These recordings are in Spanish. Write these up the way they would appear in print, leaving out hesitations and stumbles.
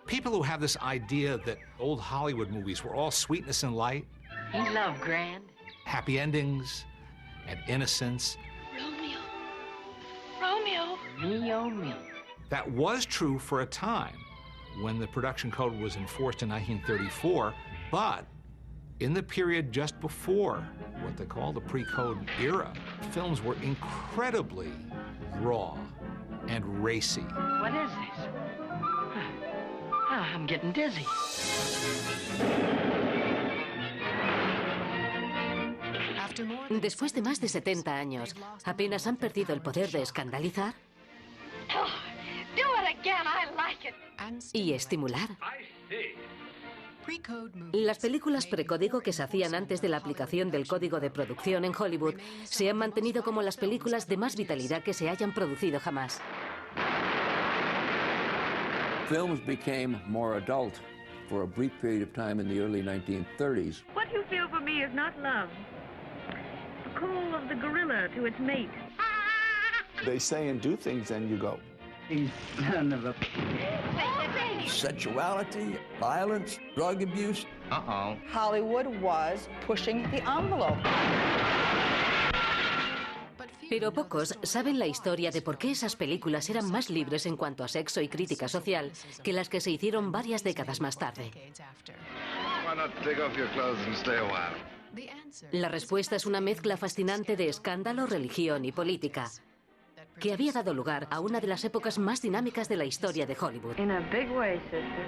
people who have this idea that old Hollywood movies were all sweetness and light. He loved grand. Happy endings and innocence. Romeo. Romeo. Me, oh, me. That was true for a time when the production code was enforced in 1934, but in the period just before what they call the pre-code era, films were incredibly raw and racy. What is this? I'm getting dizzy. Después de más de 70 años, ¿apenas han perdido el poder de escandalizar? Do it again, I like it. Y estimular. Las películas precódigo que se hacían antes de la aplicación del código de producción en Hollywood se han mantenido como las películas de más vitalidad que se hayan producido jamás. Films became more adult for a brief period of time in the early 1930s. What you feel for me is not love. The call of the gorilla to its mate. They say and do things and you go, He's son of a... Sexuality, violence, drug abuse. Uh-oh. Hollywood was pushing the envelope. Pero pocos saben la historia de por qué esas películas eran más libres en cuanto a sexo y crítica social que las que se hicieron varias décadas más tarde. La respuesta es una mezcla fascinante de escándalo, religión y política, que había dado lugar a una de las épocas más dinámicas de la historia de Hollywood. In a big way, sister.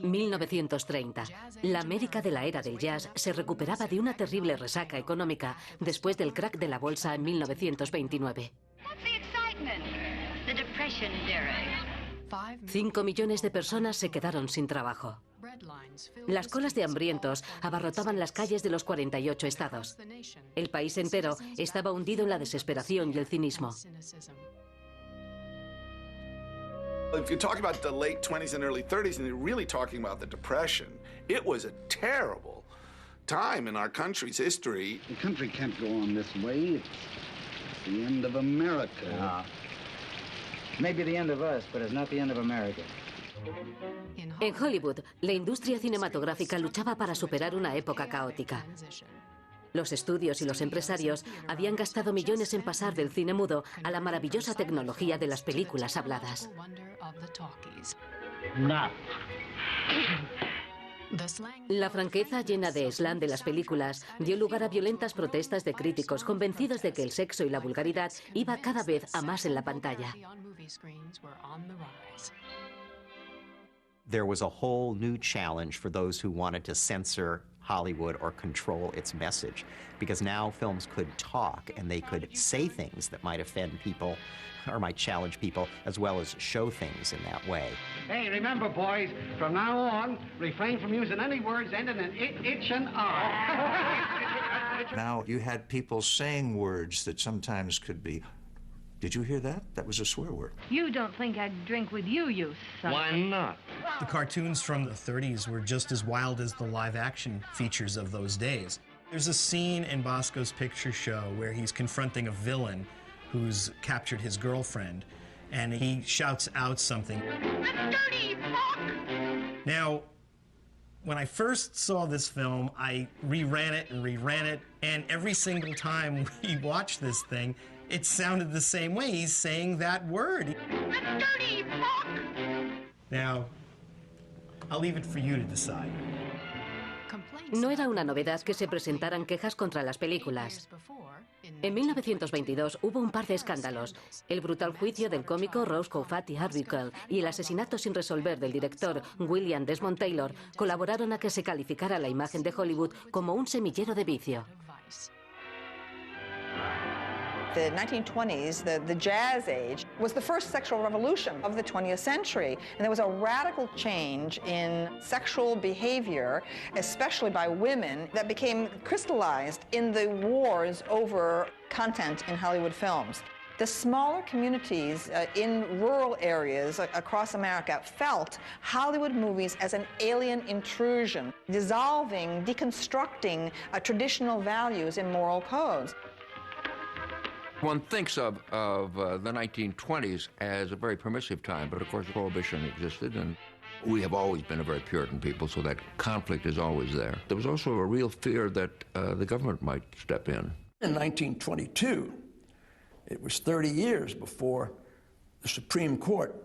1930. La América de la era del jazz se recuperaba de una terrible resaca económica después del crack de la bolsa en 1929. 5 millones de personas se quedaron sin trabajo. Las colas de hambrientos abarrotaban las calles de los 48 estados. El país entero estaba hundido en la desesperación y el cinismo. If you're talking about the late 20s and early 30s, and you're really talking about the Depression, it was a terrible time in our country's history. The country can't go on this way. It's the end of America. Maybe the end of us, but it's not the end of America. En Hollywood, la industria cinematográfica luchaba para superar una época caótica. Los estudios y los empresarios habían gastado millones en pasar del cine mudo a la maravillosa tecnología de las películas habladas. No. La franqueza llena de slang de las películas dio lugar a violentas protestas de críticos convencidos de que el sexo y la vulgaridad iba cada vez a más en la pantalla. There was a whole new challenge for those who wanted to censor Hollywood or control its message, because now films could talk and they could say things that might offend people or might challenge people, as well as show things in that way. Hey, remember, boys, from now on, refrain from using any words ending in it, itch, and R. Now you had people saying words that sometimes could be, did you hear that? That was a swear word. You don't think I'd drink with you, you son. Why not? The cartoons from the 30s were just as wild as the live-action features of those days. There's a scene in Bosco's picture show where he's confronting a villain who's captured his girlfriend, and he shouts out something. Dirty fuck! Now, when I first saw this film, I reran it, and every single time we watched this thing, it sounded the same way. He's saying that word. Dirty fuck! Now, I'll leave it for you to decide. No era una novedad que se presentaran quejas contra las películas. En 1922 hubo un par de escándalos: el brutal juicio del cómico Roscoe Fatty Arbuckle y el asesinato sin resolver del director William Desmond Taylor colaboraron a que se calificara la imagen de Hollywood como un semillero de vicio. The 1920s, the jazz age, was the first sexual revolution of the 20th century. And there was a radical change in sexual behavior, especially by women, that became crystallized in the wars over content in Hollywood films. The smaller communities in rural areas across America felt Hollywood movies as an alien intrusion, dissolving, deconstructing traditional values and moral codes. One thinks of the 1920s as a very permissive time, but of course Prohibition existed, and we have always been a very Puritan people, so that conflict is always there. There was also a real fear that the government might step in. In 1922, it was 30 years before the Supreme Court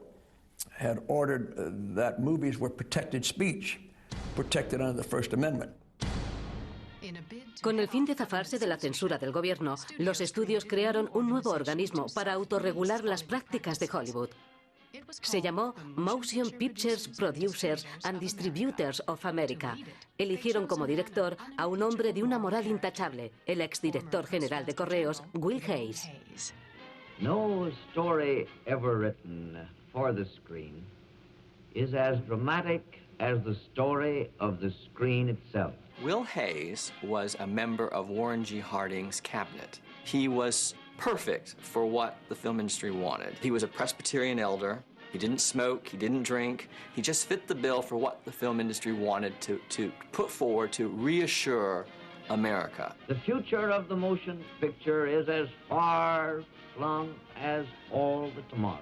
had ordered that movies were protected speech, protected under the First Amendment. Con el fin de zafarse de la censura del gobierno, los estudios crearon un nuevo organismo para autorregular las prácticas de Hollywood. Se llamó Motion Pictures Producers and Distributors of America. Eligieron como director a un hombre de una moral intachable, el exdirector general de Correos, Will Hays. No story ever written for the screen is as dramatic as the story of the screen itself. Will Hays was a member of Warren G. Harding's cabinet. He was perfect for what the film industry wanted. He was a Presbyterian elder. He didn't smoke, he didn't drink. He just fit the bill for what the film industry wanted to put forward to reassure America. The future of the motion picture is as far-flung as all the tomorrow.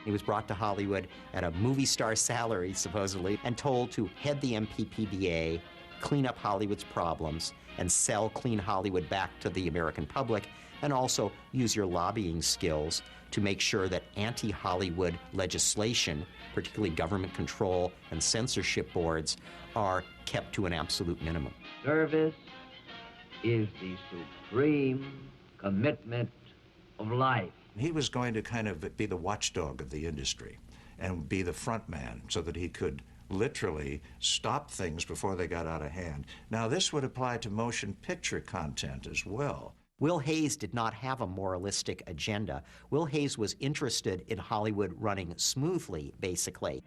He was brought to Hollywood at a movie star salary, supposedly, and told to head the MPPBA, clean up Hollywood's problems, and sell Clean Hollywood back to the American public, and also use your lobbying skills to make sure that anti-Hollywood legislation, particularly government control and censorship boards, are kept to an absolute minimum. Service is the supreme commitment of life. He was going to kind of be the watchdog of the industry and be the front man so that he could literally stop things before they got out of hand. Now, this would apply to motion picture content as well. Will Hays did not have a moralistic agenda. Will Hays was interested in Hollywood running smoothly, basically.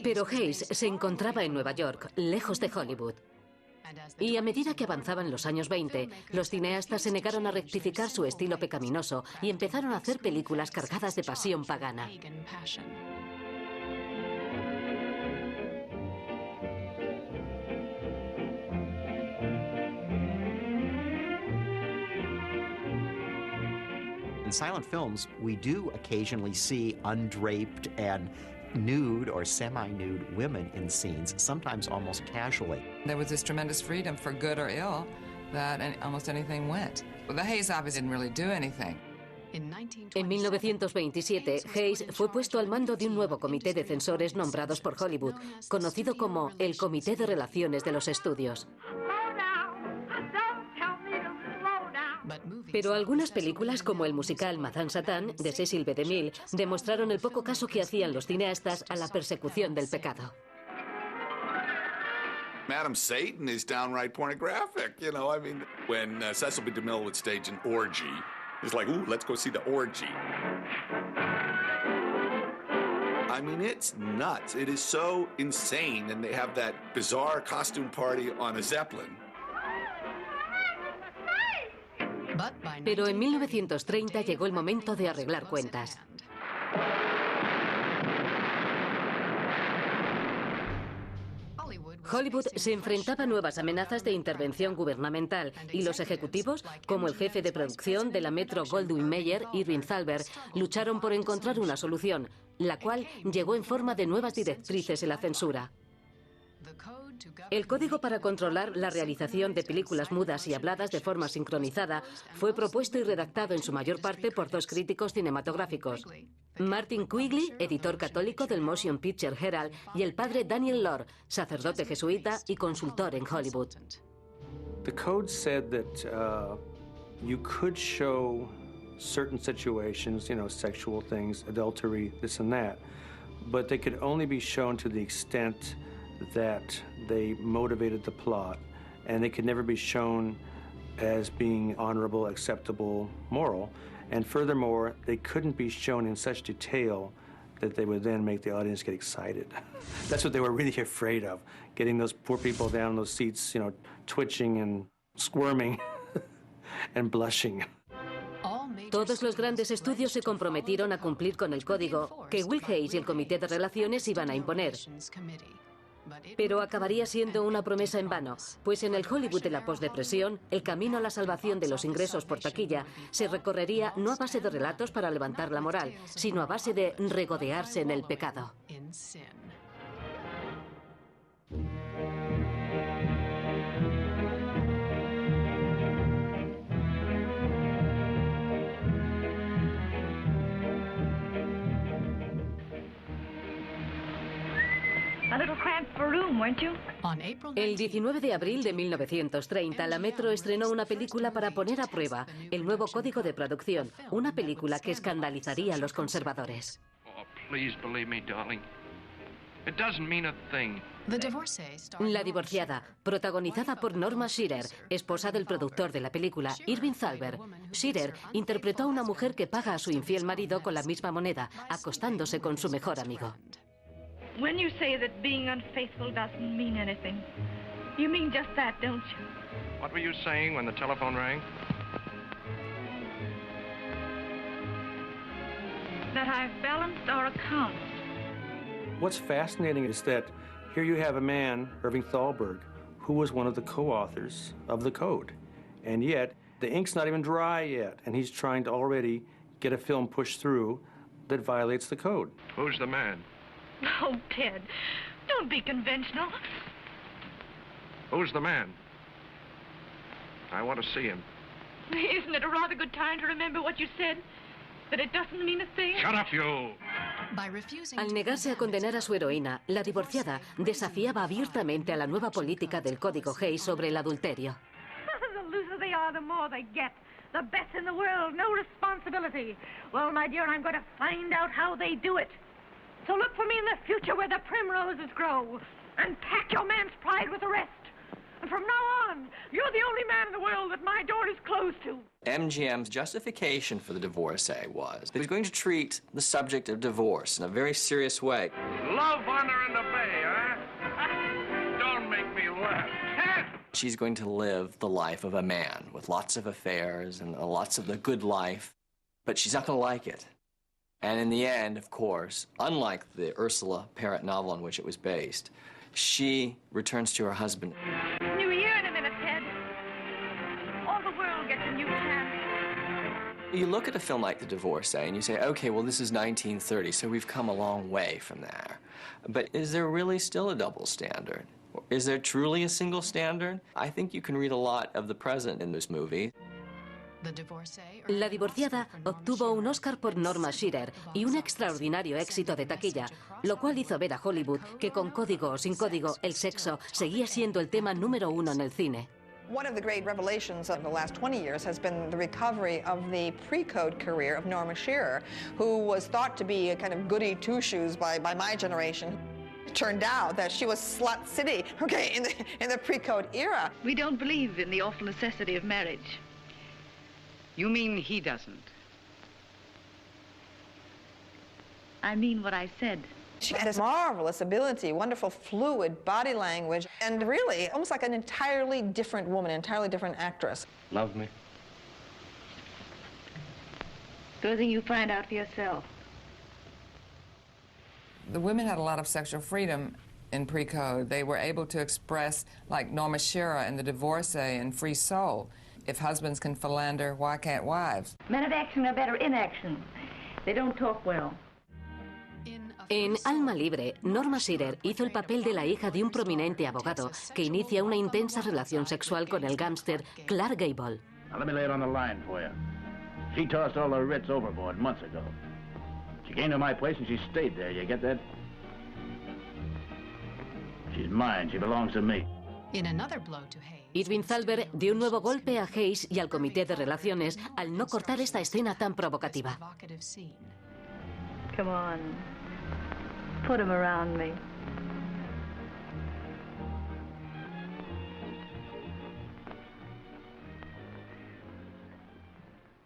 Pero Hays se encontraba en Nueva York, lejos de Hollywood. Y a medida que avanzaban los años 20, los cineastas se negaron a rectificar su estilo pecaminoso y empezaron a hacer películas cargadas de pasión pagana. In silent films, we do occasionally see undraped and nude or semi-nude women in scenes, sometimes almost casually. There was this tremendous freedom, for good or ill, that almost anything went. Well, the Hays office didn't really do anything. En 1927, Hays fue puesto al mando de un nuevo comité de censores nombrados por Hollywood, conocido como el Comité de Relaciones de los Estudios. Pero algunas películas, como el musical Madame Satán, de Cecil B. DeMille, demostraron el poco caso que hacían los cineastas a la persecución del pecado. Madame Satan is downright pornographic, you know. I mean, when Cecil B. DeMille would stage an orgy, it's like, ooh, let's go see the orgy. I mean, it's nuts. It is so insane. And they have that bizarre costume party on a Zeppelin. Pero en 1930 llegó el momento de arreglar cuentas. Hollywood se enfrentaba a nuevas amenazas de intervención gubernamental y los ejecutivos, como el jefe de producción de la Metro Goldwyn Mayer, Irving Thalberg, lucharon por encontrar una solución, la cual llegó en forma de nuevas directrices en la censura. El código para controlar la realización de películas mudas y habladas de forma sincronizada fue propuesto y redactado en su mayor parte por dos críticos cinematográficos, Martin Quigley, editor católico del Motion Picture Herald, y el padre Daniel Lord, sacerdote jesuita y consultor en Hollywood. The code said that you could show certain situations, you know, sexual things, adultery, this and that, but they could only be shown to the extent that they motivated the plot, and they could never be shown as being honorable, acceptable, moral. And furthermore, they couldn't be shown in such detail that they would then make the audience get excited. That's what they were really afraid of, getting those poor people down in those seats, you know, twitching and squirming and blushing. Todos los grandes estudios se comprometieron a cumplir con el código que Will Hays y el Comité de Relaciones iban a imponer. Pero acabaría siendo una promesa en vano, pues en el Hollywood de la posdepresión, el camino a la salvación de los ingresos por taquilla se recorrería no a base de relatos para levantar la moral, sino a base de regodearse en el pecado. El 19 de abril de 1930, la Metro estrenó una película para poner a prueba el nuevo código de producción, una película que escandalizaría a los conservadores. La divorciada, protagonizada por Norma Shearer, esposa del productor de la película, Irving Thalberg. Shearer interpretó a una mujer que paga a su infiel marido con la misma moneda, acostándose con su mejor amigo. When you say that being unfaithful doesn't mean anything, you mean just that, don't you? What were you saying when the telephone rang? That I've balanced our accounts. What's fascinating is that here you have a man, Irving Thalberg, who was one of the co-authors of the code. And yet, the ink's not even dry yet, and he's trying to already get a film pushed through that violates the code. Who's the man? Oh, Ted, don't be conventional. Who's the man? I want to see him. Isn't it a rather good time to remember what you said? That it doesn't mean a thing? Shut up, you! Al negarse a condenar a su heroína, la divorciada desafiaba abiertamente a la nueva política del Código Hays sobre el adulterio. The looser they are, the more they get. The best in the world, no responsibility. Well, my dear, I'm going to find out how they do it. So look for me in the future where the primroses grow, and pack your man's pride with the rest. And from now on, you're the only man in the world that my door is closed to. MGM's justification for the divorcee was that he was going to treat the subject of divorce in a very serious way. Love, honor, and obey, huh? Don't make me laugh. She's going to live the life of a man with lots of affairs and lots of the good life, but she's not going to like it. And in the end, of course, unlike the Ursula Parrott novel on which it was based, she returns to her husband. New year in a minute, Ted. All the world gets a new chance. You look at a film like The Divorcee and you say, okay, well, this is 1930, so we've come a long way from there. But is there really still a double standard? Is there truly a single standard? I think you can read a lot of the present in this movie. La divorciada obtuvo un Oscar por Norma Shearer y un extraordinario éxito de taquilla, lo cual hizo ver a Hollywood que con código o sin código el sexo seguía siendo el tema número uno en el cine. One of the great revelations of the last 20 years has been the recovery of the pre-code career of Norma Shearer, who was thought to be a kind of goody two-shoes by my generation. It turned out that she was slut city, okay, in the pre-code era. We don't believe in the awful necessity of marriage. You mean he doesn't? I mean what I said. She had this marvelous ability, wonderful fluid body language, and really almost like an entirely different woman, an entirely different actress. Love me? Good thing you find out for yourself. The women had a lot of sexual freedom in pre-code. They were able to express, like Norma Shearer in The Divorcee and Free Soul. If husbands can philander, why can't wives? Men of action are better in action. They don't talk well. En Alma Libre, Norma Shearer hizo el papel de la hija de un prominente abogado que inicia una intensa relación sexual con el gángster Clark Gable. Now let me lay it on the line for you. She tossed all the writs overboard months ago. She came to my place and she stayed there. You get that? She's mine. She belongs to me. Irving Thalberg dio un nuevo golpe a Hays y al Comité de Relaciones al no cortar esta escena tan provocativa. Come on. Put him around me.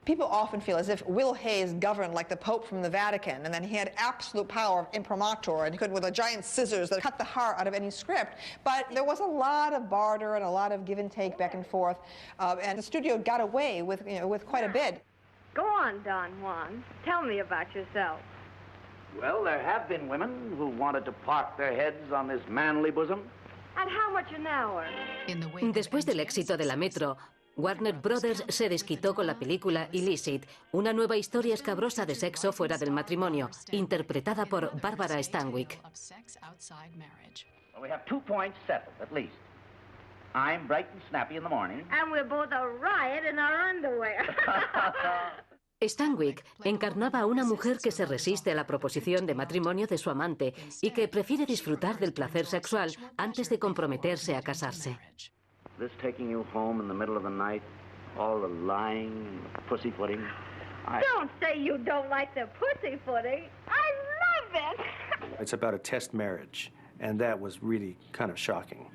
People often feel as if Will Hays governed like the Pope from the Vatican, and then he had absolute power of imprimatur, and he could, with a giant scissors, that cut the heart out of any script. But there was a lot of barter and a lot of give and take back and forth, and the studio got away with, with quite a bit. Go on, Don Juan. Tell me about yourself. Well, there have been women who wanted to park their heads on this manly bosom. At how much an hour? Después del éxito de la Metro, Warner Brothers se desquitó con la película Illicit, una nueva historia escabrosa de sexo fuera del matrimonio, interpretada por Barbara Stanwyck. Well, we have 2 points settled, at least. I'm bright and snappy in the morning. And we're both a riot in our underwear. Stanwyck encarnaba a una mujer que se resiste a la proposición de matrimonio de su amante y que prefiere disfrutar del placer sexual antes de comprometerse a casarse. This taking you home in the middle of the night, all the lying and the pussyfooting. Don't say you don't like the pussyfooting. I love it. It's about a test marriage, and that was really kind of shocking.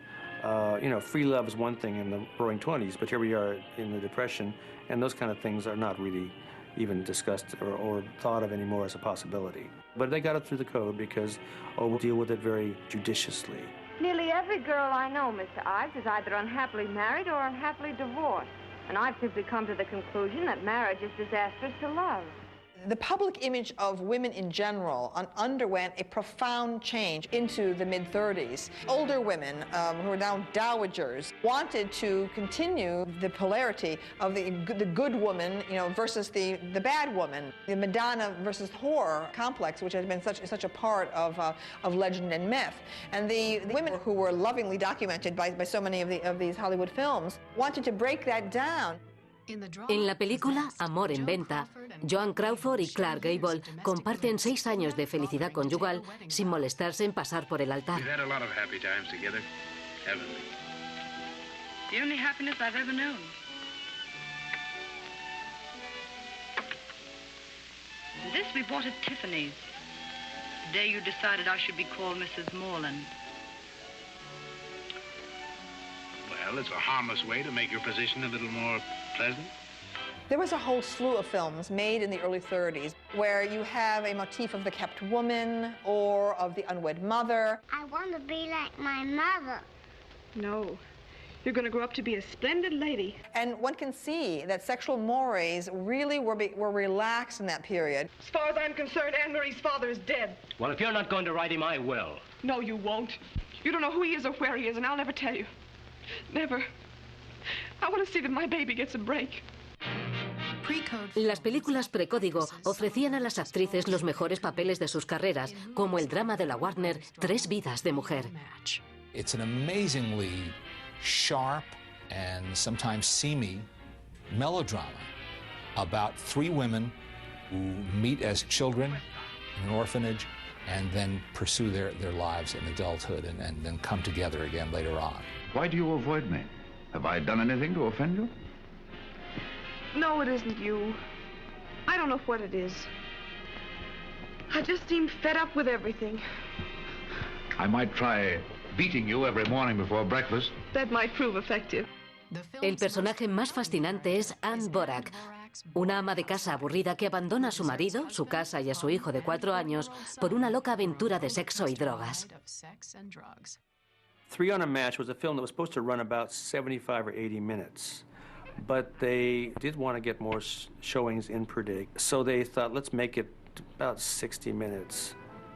Free love is one thing in the Roaring '20s, but here we are in the Depression, and those kind of things are not really even discussed or thought of anymore as a possibility. But they got it through the code because, we'll deal with it very judiciously. Nearly every girl I know, Mr. Ives, is either unhappily married or unhappily divorced. And I've simply come to the conclusion that marriage is disastrous to love. The public image of women in general underwent a profound change into the mid-30s. Older women, who are now dowagers, wanted to continue the polarity of the good woman, versus the bad woman, the Madonna versus whore complex, which has been such a part of legend and myth. And the women who were lovingly documented by so many of these Hollywood films wanted to break that down. En la película Amor en Venta, Joan Crawford y Clark Gable comparten 6 años de felicidad conyugal sin molestarse en pasar por el altar. We've had a lot of happy times together, haven't we? The only happiness I've ever known. This we bought at Tiffany's. The day you decided I should be called Mrs. Morland. Well, it's a harmless way to make your position a little more pleasant. There was a whole slew of films made in the early 30s where you have a motif of the kept woman or of the unwed mother. I want to be like my mother. No. You're going to grow up to be a splendid lady. And one can see that sexual mores really were relaxed in that period. As far as I'm concerned, Anne-Marie's father is dead. Well, if you're not going to write him, I will. No, you won't. You don't know who he is or where he is, and I'll never tell you. Never. I want to see that my baby gets a break. Las películas precódigo ofrecían a las actrices los mejores papeles de sus carreras, como el drama de la Warner, 3 vidas de mujer. It's an amazingly sharp and sometimes seamy melodrama about 3 women who meet as children in an orphanage and then pursue their lives in adulthood and then come together again later on. Why do you avoid me? Have I done anything to offend you? No, it isn't you. I don't know what it is. I just seem fed up with everything. I might try beating you every morning before breakfast. That might prove effective. El personaje más fascinante es Anne Borak, una ama de casa aburrida que abandona a su marido, su casa y a su hijo de 4 años por una loca aventura de sexo y drogas. 3 on a Match was a film that was supposed to run about 75 or 80 minutes. But they did want to get more showings in per day. So they thought, let's make it about 60 minutes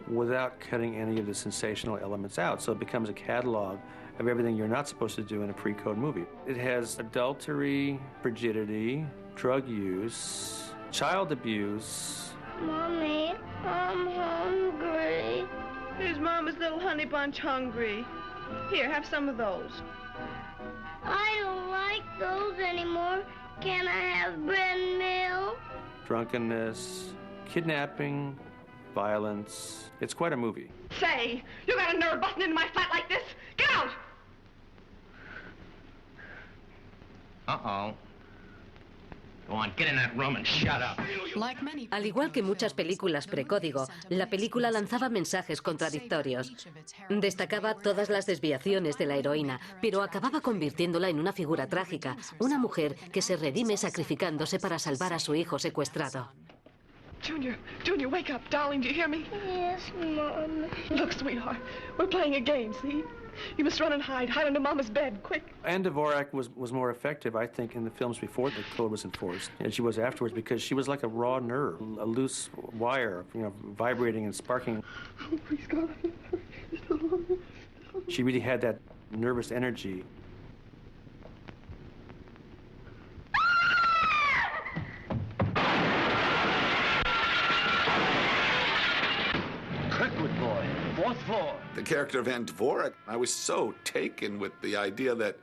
without cutting any of the sensational elements out. So it becomes a catalog of everything you're not supposed to do in a pre-code movie. It has adultery, frigidity, drug use, child abuse. Mommy, I'm hungry. Here's Mama's little honey bunch hungry. Here, have some of those. I don't like those anymore. Can I have bread and milk? Drunkenness, kidnapping, violence. It's quite a movie. Say, you got a nerve busting into my flat like this? Get out! Uh-oh. Go on, get in that room and shut up. Al igual que muchas películas precódigo, la película lanzaba mensajes contradictorios. Destacaba todas las desviaciones de la heroína, pero acababa convirtiéndola en una figura trágica, una mujer que se redime sacrificándose para salvar a su hijo secuestrado. Junior, wake up. Darling, do you hear me? Yes, Mom. Look, sweetheart, we're playing a game, see? You must run and hide under Mama's bed, quick. Anne Dvorak was more effective, I think, in the films before the code was enforced, and she was afterwards, because she was like a raw nerve, a loose wire, vibrating and sparking. Oh, please, God. She really had that nervous energy. Kirkwood boy, 4th floor. The character of Anne Dvorak, I was so taken with the idea that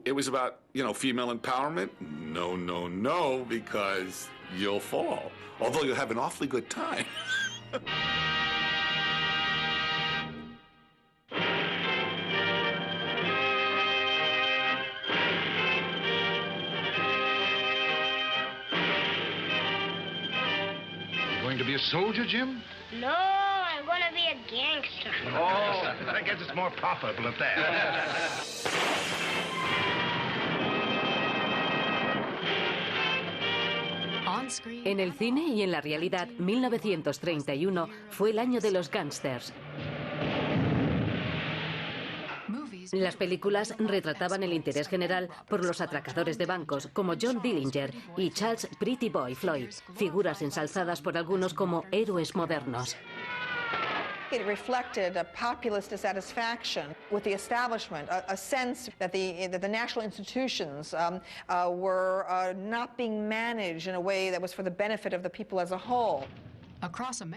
it was about, female empowerment. No, because you'll fall. Although you'll have an awfully good time. You going to be a soldier, Jim? No, I'm going to be a gangster. Oh, I guess it's more profitable at that. En el cine y en la realidad, 1931 fue el año de los gángsters. Las películas retrataban el interés general por los atracadores de bancos como John Dillinger y Charles Pretty Boy Floyd, figuras ensalzadas por algunos como héroes modernos. It reflected a populist dissatisfaction with the establishment, a sense that the national institutions were not being managed in a way that was for the benefit of the people as a whole.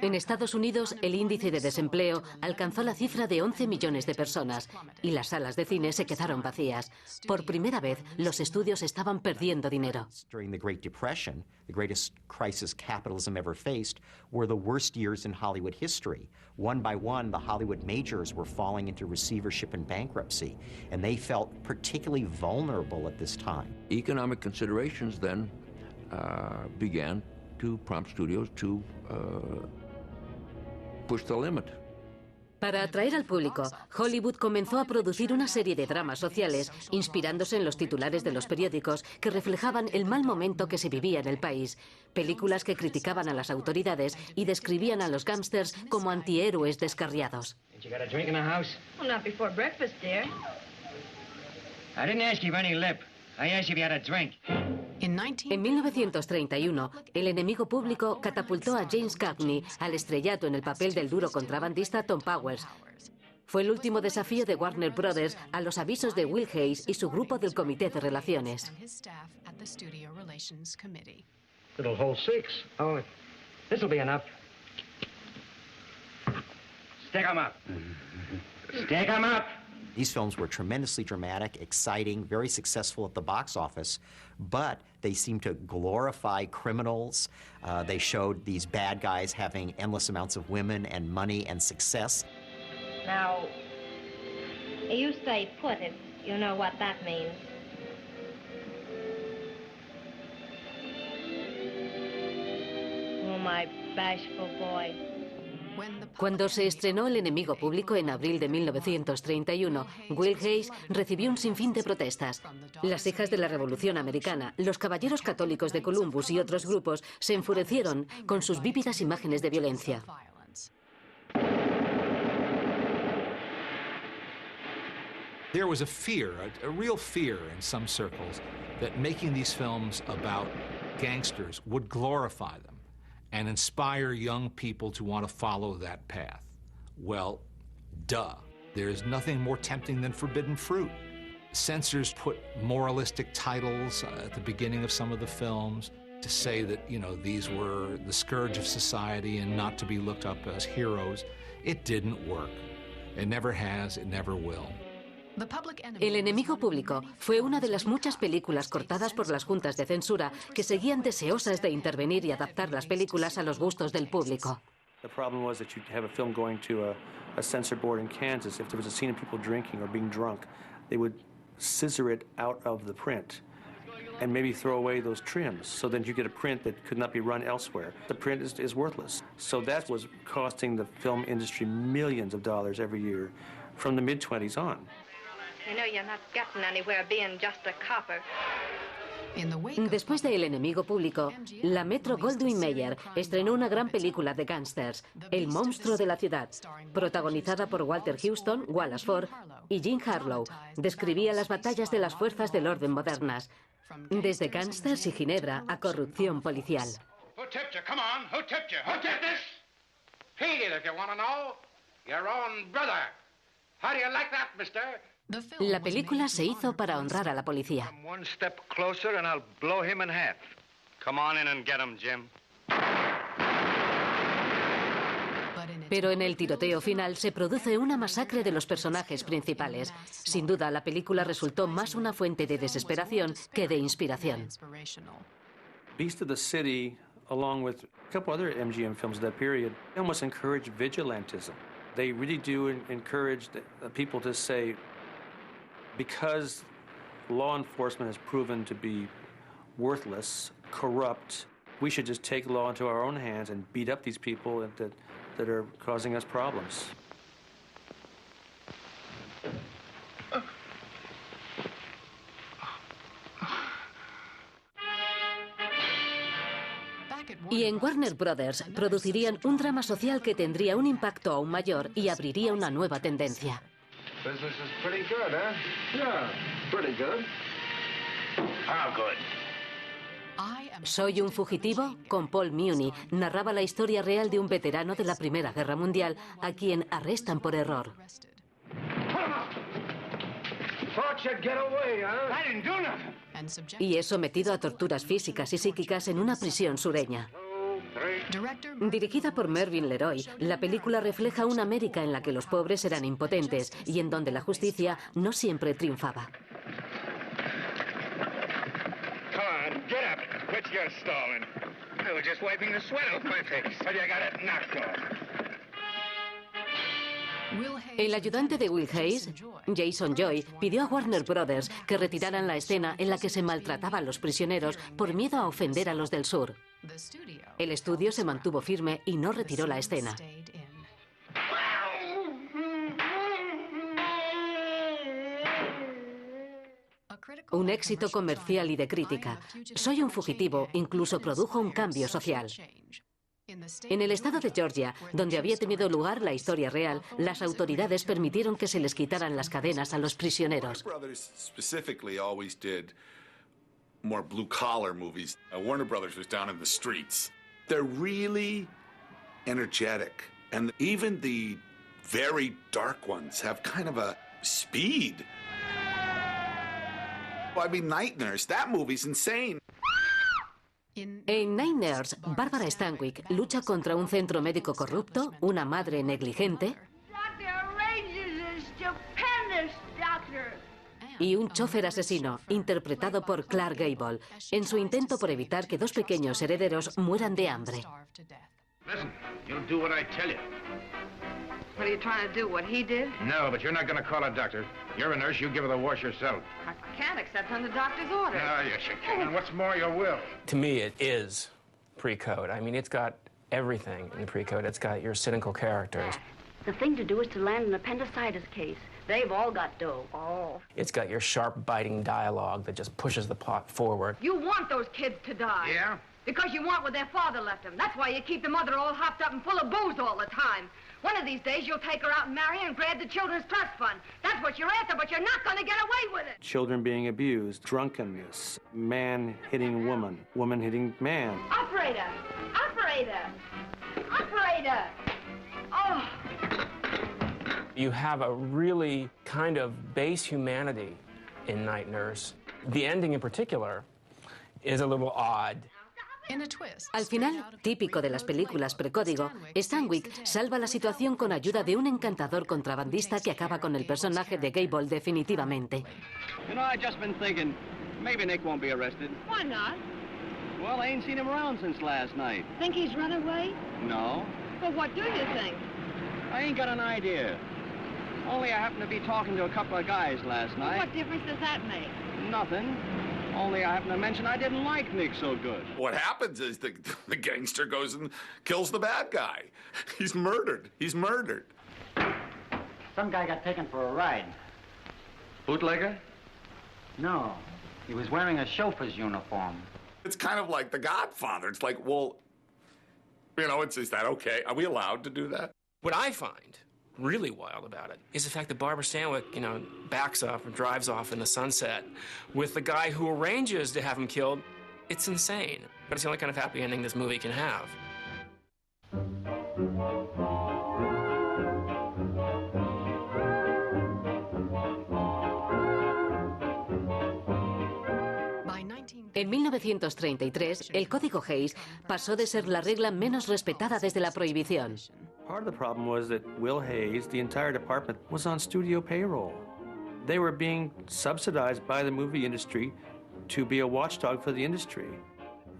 En Estados Unidos, el índice de desempleo alcanzó la cifra de 11 millones de personas y las salas de cine se quedaron vacías. Por primera vez, los estudios estaban perdiendo dinero. During the Great Depression, the greatest crisis capitalism ever faced, were the worst years in Hollywood history. One by one, the Hollywood majors were falling into receivership and bankruptcy, and they felt particularly vulnerable at this time. Economic considerations then began to prompt studios to push the limit. Para atraer al público, Hollywood comenzó a producir una serie de dramas sociales inspirándose en los titulares de los periódicos que reflejaban el mal momento que se vivía en el país. Películas que criticaban a las autoridades y describían a los gángsters como antihéroes descarriados. You got a drink in the house? Well, not before breakfast, dear. I didn't ask you for any lip. I asked you if you had a drink. En 1931, el enemigo público catapultó a James Cagney al estrellato en el papel del duro contrabandista Tom Powers. Fue el último desafío de Warner Brothers a los avisos de Will Hayes y su grupo del Comité de Relaciones. It'll hold 6. Oh, this'll be enough. Stick 'em up. Stick 'em up. These films were tremendously dramatic, exciting, very successful at the box office, but they seemed to glorify criminals. They showed these bad guys having endless amounts of women and money and success. Now, you stay put if you know what that means. Oh, my bashful boy. Cuando se estrenó El enemigo público en abril de 1931, Will Hayes recibió un sinfín de protestas. Las hijas de la Revolución Americana, los caballeros católicos de Columbus y otros grupos se enfurecieron con sus vívidas imágenes de violencia. There was a fear, a real fear in some circles, that making these films about gangsters would glorify them and inspire young people to want to follow that path. Well, duh. There's nothing more tempting than forbidden fruit. Censors put moralistic titles at the beginning of some of the films to say that, these were the scourge of society and not to be looked up as heroes. It didn't work. It never has, it never will. El enemigo público fue una de las muchas películas cortadas por las juntas de censura que seguían deseosas de intervenir y adaptar las películas a los gustos del público. The problem was that you'd have a film going to a censor board in Kansas. If there was a scene of people drinking or being drunk, they would scissor it out of the print and maybe throw away those trims. So then you get a print that could not be run elsewhere. The print is worthless. So that was costing the film industry millions of dollars every year from the mid-20s on. You know you're not getting anywhere being just a copper. Después de El enemigo público, la Metro-Goldwyn-Mayer estrenó una gran película de gángsters, El monstruo de la ciudad, protagonizada por Walter Huston, Wallace Ford y Jean Harlow. Describía las batallas de las fuerzas del orden modernas, desde gángsters y Ginebra a corrupción policial. Who tipped you? Come on. Who tipped you? Who tipped this? Pete it if you want to know. Your own brother. How do you like that, mister? La película se hizo para honrar a la policía. One step closer and I'll blow him in half. Come on in and get him, Jim. Pero en el tiroteo final se produce una masacre de los personajes principales. Sin duda, la película resultó más una fuente de desesperación que de inspiración. Beast of the City, along with a couple other MGM films of that period, almost encourage vigilantism. They really do encourage people to say, because law enforcement has proven to be worthless, corrupt, we should just take the law into our own hands and beat up these people that are causing us problems. Y en Warner Brothers producirían un drama social que tendría un impacto aún mayor y abriría una nueva tendencia. Business is pretty good, huh? Yeah, pretty good. How good? Soy un fugitivo, con Paul Muni, narraba la historia real de un veterano de la Primera Guerra Mundial a quien arrestan por error. Thought you'd get away, huh? I didn't do nothing. Y es sometido a torturas físicas y psíquicas en una prisión sureña. Dirigida por Mervyn LeRoy, la película refleja una América en la que los pobres eran impotentes y en donde la justicia no siempre triunfaba. Come on, get up. Quit your stalling. I was just wiping the sweat off my face. So you got it knocked off. El ayudante de Will Hayes, Jason Joy, pidió a Warner Brothers que retiraran la escena en la que se maltrataban los prisioneros por miedo a ofender a los del sur. El estudio se mantuvo firme y no retiró la escena. Un éxito comercial y de crítica. Soy un fugitivo incluso produjo un cambio social. En el estado de Georgia, donde había tenido lugar la historia real, las autoridades permitieron que se les quitaran las cadenas a los prisioneros. More blue-collar movies. Warner Brothers was down in the streets. They're really energetic. And even the very dark ones have kind of a speed. I mean, Night Nurse, that movie's insane. En Night Nurse, Barbara Stanwyck lucha contra un centro médico corrupto, una madre negligente y un chofer asesino, interpretado por Clark Gable, en su intento por evitar que dos pequeños herederos mueran de hambre. Listen, you'll do what I tell you. What are you trying to do, what he did? No, but you're not going to call a doctor. You're a nurse, you give her the wash yourself. I can't except under doctor's orders. No, yes, you can. And what's more, you will. To me, it is pre-code. I mean, it's got everything in the pre-code. It's got your cynical characters. The thing to do is to land an appendicitis case. They've all got dough. Oh. It's got your sharp, biting dialogue that just pushes the plot forward. You want those kids to die. Yeah? Because you want what their father left them. That's why you keep the mother all hopped up and full of booze all the time. One of these days, you'll take her out and marry her and grab the children's trust fund. That's what you're after, but you're not going to get away with it. Children being abused, drunkenness, man hitting woman, woman hitting man. Operator! Operator! Operator! Oh! You have a really kind of base humanity in Night Nurse. The ending in particular is a little odd. Al final, típico de las películas precódigo, Stanwyck salva la situación con ayuda de un encantador contrabandista que acaba con el personaje de Gable definitivamente. You know, I've just been thinking, maybe Nick won't be arrested. Why not? Well, I ain't seen him around since last night. Think he's run away? No. Well, what do you think? I ain't got an idea. Only I happened to be talking to a couple of guys last night. What difference does that make? Nothing. Only I happened to mention I didn't like Nick so good. What happens is the gangster goes and kills the bad guy. He's murdered. He's murdered. Some guy got taken for a ride. Bootlegger? No. He was wearing a chauffeur's uniform. It's kind of like The Godfather. It's like, well, you know, is that okay? Are we allowed to do that? What I find really wild about it is the fact that Barbara Stanwyck, you know, backs up and drives off in the sunset with the guy who arranges to have him killed. It's insane. But it's the only kind of happy ending this movie can have. En 1933, el Código Hays pasó de ser la regla menos respetada desde la prohibición. Part of the problem was that Will Hays, the entire department, was on studio payroll. They were being subsidized by the movie industry to be a watchdog for the industry.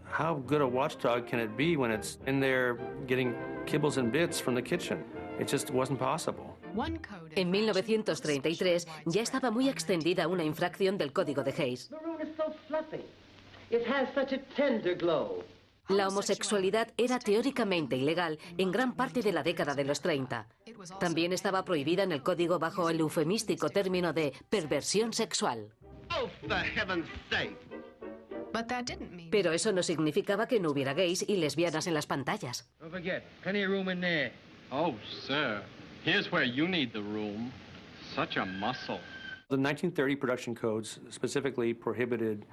How good a watchdog can it be when it's in there getting kibbles and bits from the kitchen? It just wasn't possible. En 1933 ya estaba muy extendida una infracción del Código de Hays. La homosexualidad era teóricamente ilegal en gran parte de la década de los 30. También estaba prohibida en el código bajo el eufemístico término de perversión sexual. Pero eso no significaba que no hubiera gays y lesbianas en las pantallas. Don't forget, plenty of room in there. Oh, sir, here's where you need the room. Such a muscle. The 1930 production codes specifically prohibited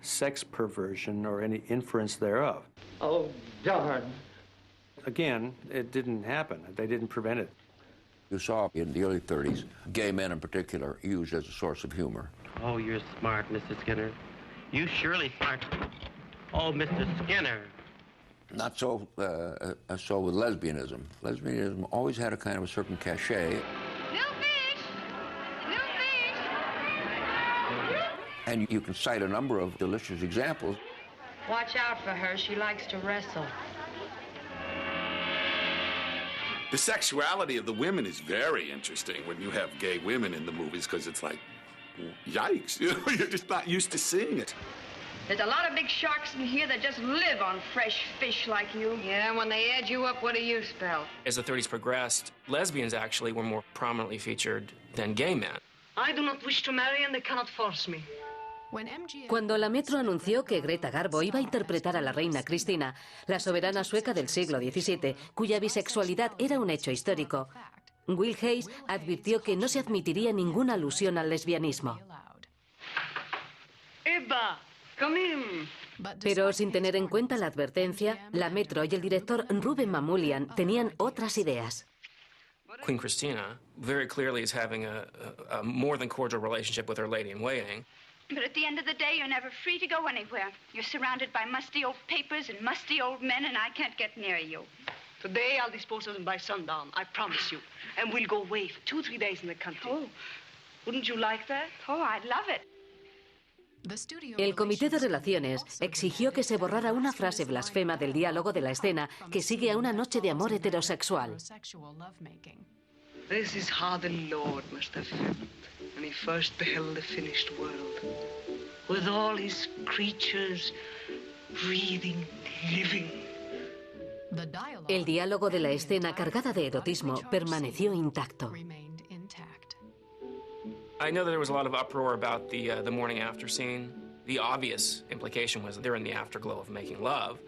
sex perversion or any inference thereof. Oh, darn. Again, it didn't happen. They didn't prevent it. You saw in the early 30s, gay men in particular, used as a source of humor. Oh, you're smart, Mr. Skinner. You surely smart. Oh, Mr. Skinner. Not so so with lesbianism. Lesbianism always had a kind of a certain cachet. And you can cite a number of delicious examples. Watch out for her. She likes to wrestle. The sexuality of the women is very interesting when you have gay women in the movies, because it's like, yikes, you know, you're just not used to seeing it. There's a lot of big sharks in here that just live on fresh fish like you. Yeah, when they add you up, what do you spell? As the 30s progressed, lesbians actually were more prominently featured than gay men. I do not wish to marry and they cannot force me. Cuando la Metro anunció que Greta Garbo iba a interpretar a la reina Cristina, la soberana sueca del siglo XVII, cuya bisexualidad era un hecho histórico, Will Hays advirtió que no se admitiría ninguna alusión al lesbianismo. Eva, come in. Pero sin tener en cuenta la advertencia, la Metro y el director Ruben Mamoulian tenían otras ideas. Queen Christina very clearly is having a more than cordial relationship with her lady-in-waiting. But at the end of the day, you're never free to go anywhere. You're surrounded by musty old papers and musty old men, and I can't get near you. Today I'll dispose of them by sundown, I promise you. And we'll go away for 2-3 days in the country. Oh. Wouldn't you like that? Oh, I'd love it. El Comité de Relaciones exigió que se borrara una frase blasfema del diálogo de la escena que sigue a una noche de amor heterosexual. This is how the Lord must have felt when he first beheld the finished world, with all his creatures breathing, living. El diálogo de la escena cargada de erotismo permaneció intacto. I know that there was a lot of uproar about the morning after scene. The obvious implication was that they're in the afterglow of making love.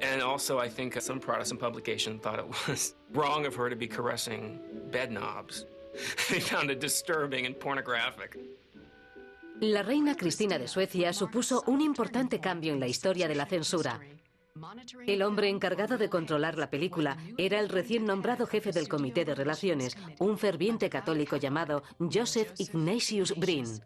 And also, I think some Protestant publication thought it was wrong of her to be caressing bed knobs. They found it disturbing and pornographic. La reina Cristina de Suecia supuso un importante cambio en la historia de la censura. El hombre encargado de controlar la película era el recién nombrado jefe del Comité de Relaciones, un ferviente católico llamado Joseph Ignatius Breen.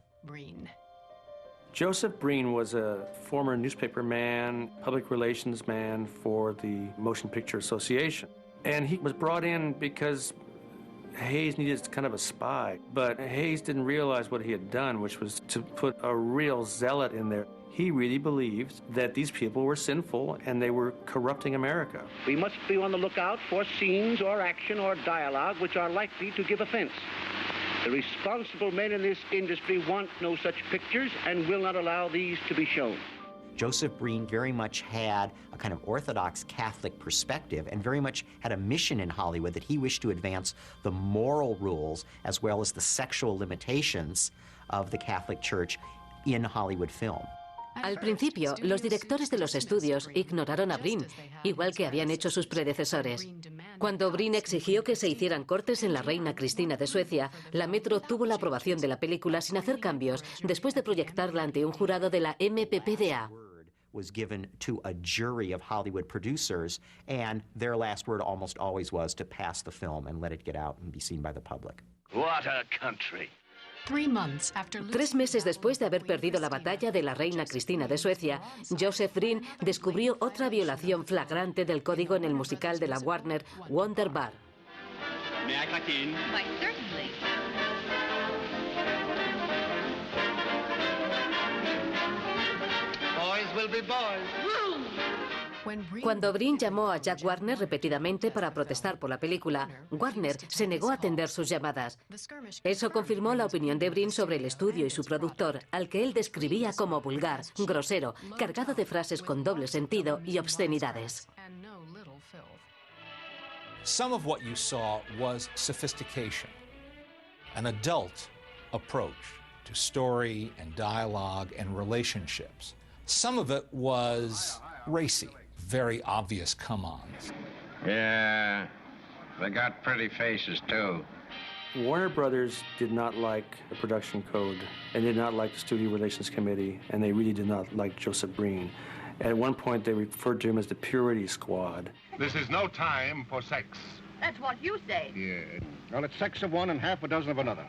Joseph Breen was a former newspaper man, public relations man for the Motion Picture Association. And he was brought in because Hays needed kind of a spy. But Hays didn't realize what he had done, which was to put a real zealot in there. He really believed that these people were sinful and they were corrupting America. We must be on the lookout for scenes or action or dialogue which are likely to give offense. The responsible men in this industry want no such pictures and will not allow these to be shown. Joseph Breen very much had a kind of Orthodox Catholic perspective and very much had a mission in Hollywood that he wished to advance the moral rules as well as the sexual limitations of the Catholic Church in Hollywood film. Al principio, los directores de los estudios ignoraron a Brin, igual que habían hecho sus predecesores. Cuando Brin exigió que se hicieran cortes en La Reina Cristina de Suecia, la Metro tuvo la aprobación de la película sin hacer cambios, después de proyectarla ante un jurado de la MPPDA. Was given to a jury of Hollywood producers, and their last word almost always was to pass the film and let it get out and be seen by the public. What a country. 3 meses después de haber perdido la batalla de la Reina Cristina de Suecia, Joseph Brin descubrió otra violación flagrante del código en el musical de la Warner, Wonder Bar. May I cut in? Why, certainly. Boys will be boys. Cuando Brin llamó a Jack Warner repetidamente para protestar por la película, Warner se negó a atender sus llamadas. Eso confirmó la opinión de Brin sobre el estudio y su productor, al que él describía como vulgar, grosero, cargado de frases con doble sentido y obscenidades. Some of what you saw was sophistication, an adult approach to story and dialogue and relationships. Some of it was racy, very obvious come-ons. Yeah, they got pretty faces, too. Warner Brothers did not like the production code and did not like the Studio Relations Committee, and they really did not like Joseph Breen. At one point, they referred to him as the Purity Squad. This is no time for sex. That's what you say. Yeah. Well, it's sex of one and half a dozen of another.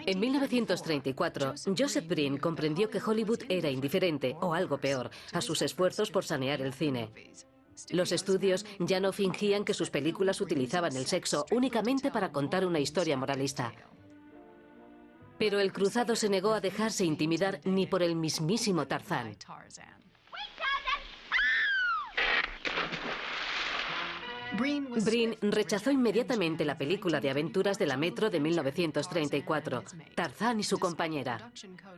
En 1934, Joseph Breen comprendió que Hollywood era indiferente, o algo peor, a sus esfuerzos por sanear el cine. Los estudios ya no fingían que sus películas utilizaban el sexo únicamente para contar una historia moralista. Pero el cruzado se negó a dejarse intimidar ni por el mismísimo Tarzán. Breen rechazó inmediatamente la película de aventuras de la Metro de 1934, Tarzán y su compañera.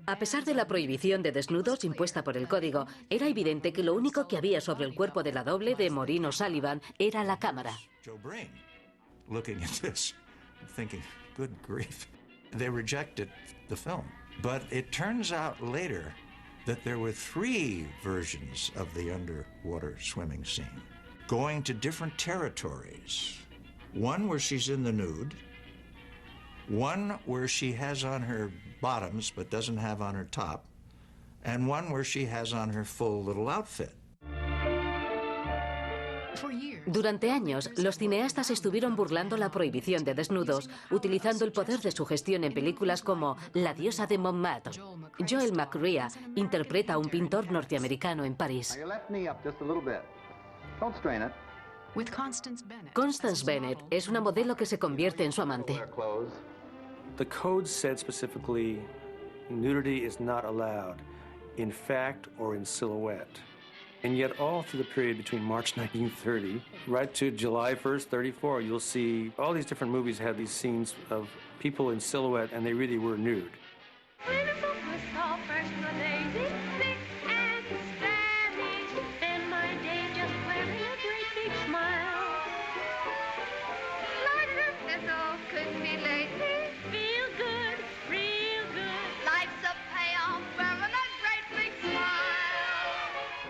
A pesar de la prohibición de desnudos impuesta por el código, era evidente que lo único que había sobre el cuerpo de la doble de Maureen O'Sullivan era la cámara. Joe Breen, looking at this, thinking, good grief. They rejected the film. But it turns out later that there were 3 versions of the underwater swimming scene, going to different territories. One where she's in the nude, one where she has on her bottoms but doesn't have on her top, and one where she has on her full little outfit. Durante años, los cineastas estuvieron burlando la prohibición de desnudos, utilizando el poder de su gestión en películas como La diosa de Montmartre. Joel McCrea interpreta a un pintor norteamericano en París. Constance Bennett es una modelo que se convierte en su amante. The code said specifically, nudity is not allowed in fact or in silhouette. And yet all through the period between March 1930 right to July 1st, 34, you'll see all these different movies had these scenes of people in silhouette, and they really were nude.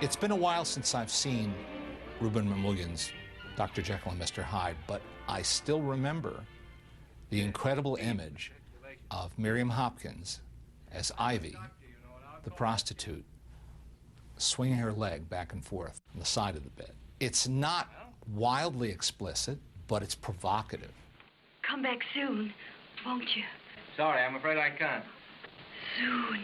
It's been a while since I've seen Ruben Mamoulian's Dr. Jekyll and Mr. Hyde, but I still remember the incredible image of Miriam Hopkins as Ivy, the prostitute, swinging her leg back and forth on the side of the bed. It's not wildly explicit, but it's provocative. Come back soon, won't you? Sorry, I'm afraid I can't. Soon.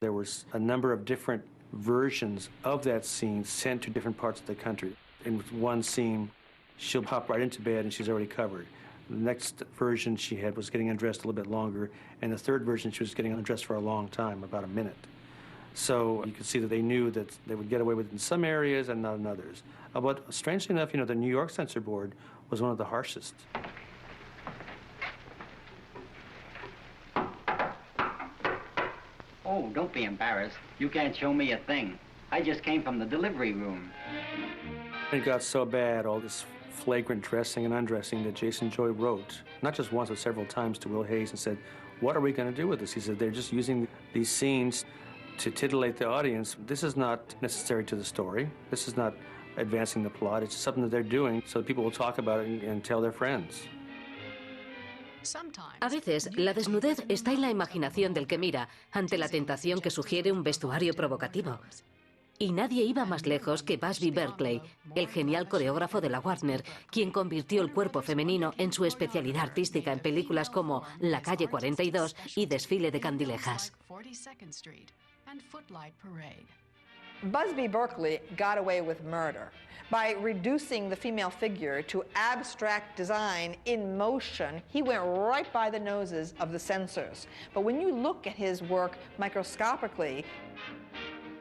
There was a number of different versions of that scene sent to different parts of the country. In one scene, she'll hop right into bed and she's already covered. The next version she had was getting undressed a little bit longer, and the third version she was getting undressed for a long time, about a minute. So you could see that they knew that they would get away with it in some areas and not in others. But strangely enough, the New York Censor Board was one of the harshest. Oh, don't be embarrassed. You can't show me a thing. I just came from the delivery room. It got so bad, all this flagrant dressing and undressing, that Jason Joy wrote, not just once but several times, to Will Hays and said, "What are we going to do with this?" He said, "They're just using these scenes to titillate the audience. This is not necessary to the story. This is not advancing the plot. It's something that they're doing so that people will talk about it and tell their friends." A veces, la desnudez está en la imaginación del que mira, ante la tentación que sugiere un vestuario provocativo. Y nadie iba más lejos que Busby Berkeley, el genial coreógrafo de la Warner, quien convirtió el cuerpo femenino en su especialidad artística en películas como La calle 42 y Desfile de Candilejas. Busby Berkeley got away with murder by reducing the female figure to abstract design in motion. He went right by the noses of the censors. But when you look at his work microscopically,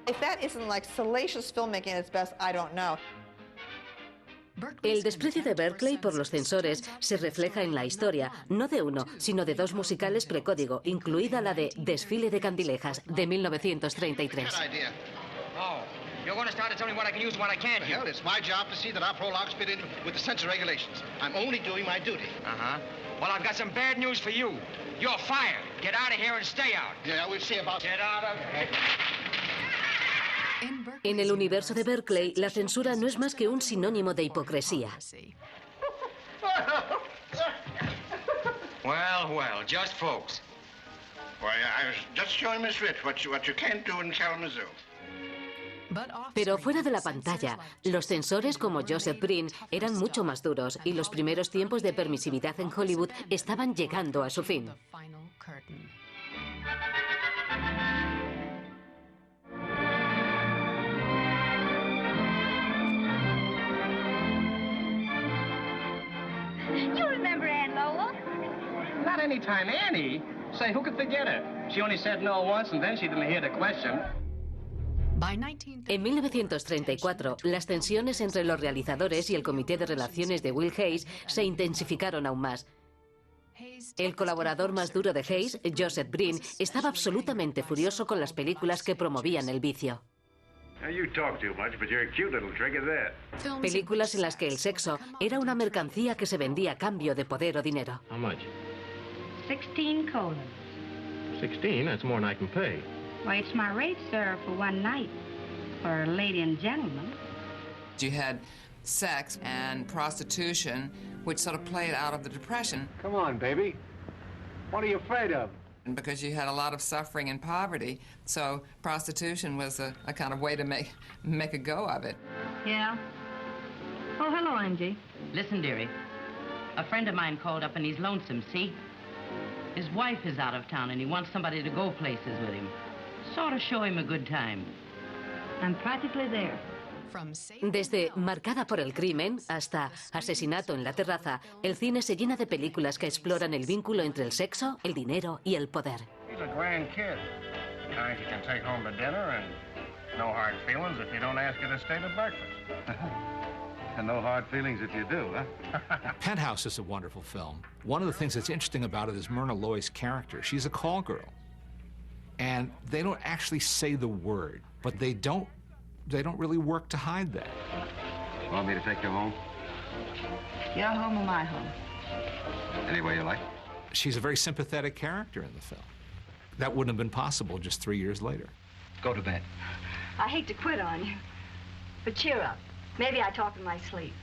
if that isn't like salacious filmmaking at its best, I don't know. El desprecio de Berkeley por los censores se refleja en la historia, no de uno, sino de dos musicales precódigo, incluida la de Desfile de Candilejas, de 1933. Oh, you're going to start to tell me what I can use and what I can't use. Hell, it's my job to see that our prologues fit in with the censor regulations. I'm only doing my duty. Uh-huh. Well, I've got some bad news for you. You're fired. Get out of here and stay out. Yeah, we'll see about... Get out of here. En el universo de Berkeley, la censura no es más que un sinónimo de hipocresía. Well, just folks. Why, I was just showing Miss Rich what you can't do in Kalamazoo. Pero fuera de la pantalla, los censores como Joseph Breen eran mucho más duros y los primeros tiempos de permisividad en Hollywood estaban llegando a su fin. You remember Aunt Lola? Not any time Annie. Say, who could forget her? She only said no once and then she didn't hear the question. En 1934, las tensiones entre los realizadores y el Comité de Relaciones de Will Hays se intensificaron aún más. El colaborador más duro de Hays, Joseph Breen, estaba absolutamente furioso con las películas que promovían el vicio. Películas en las que el sexo era una mercancía que se vendía a cambio de poder o dinero. 16 colons. 16? That's more than I can pay. Why, it's my rate, sir, for one night. For a lady and gentleman. You had sex and prostitution, which sort of played out of the Depression. Come on, baby. What are you afraid of? Because you had a lot of suffering and poverty, so prostitution was a kind of way to make a go of it. Yeah? Oh, hello, Angie. Listen, dearie. A friend of mine called up and he's lonesome, see? His wife is out of town and he wants somebody to go places with him. Sort of show him a good time. I'm practically there. Desde Marcada por el crimen hasta Asesinato en la terraza, el cine se llena de películas que exploran el vínculo entre el sexo, el dinero y el poder. He's a grand kid. Kind you can take home to dinner and no hard feelings if you don't ask her to stay to breakfast. And no hard feelings if you do, huh? Penthouse is a wonderful film. One of the things that's interesting about it is Myrna Loy's character. She's a call girl. And they don't actually say the word, but they don't really work to hide that. Want me to take you home? Your home or my home? Any way you like. She's a very sympathetic character in the film. That wouldn't have been possible just 3 years later. Go to bed. I hate to quit on you, but cheer up. Maybe I talk in my sleep.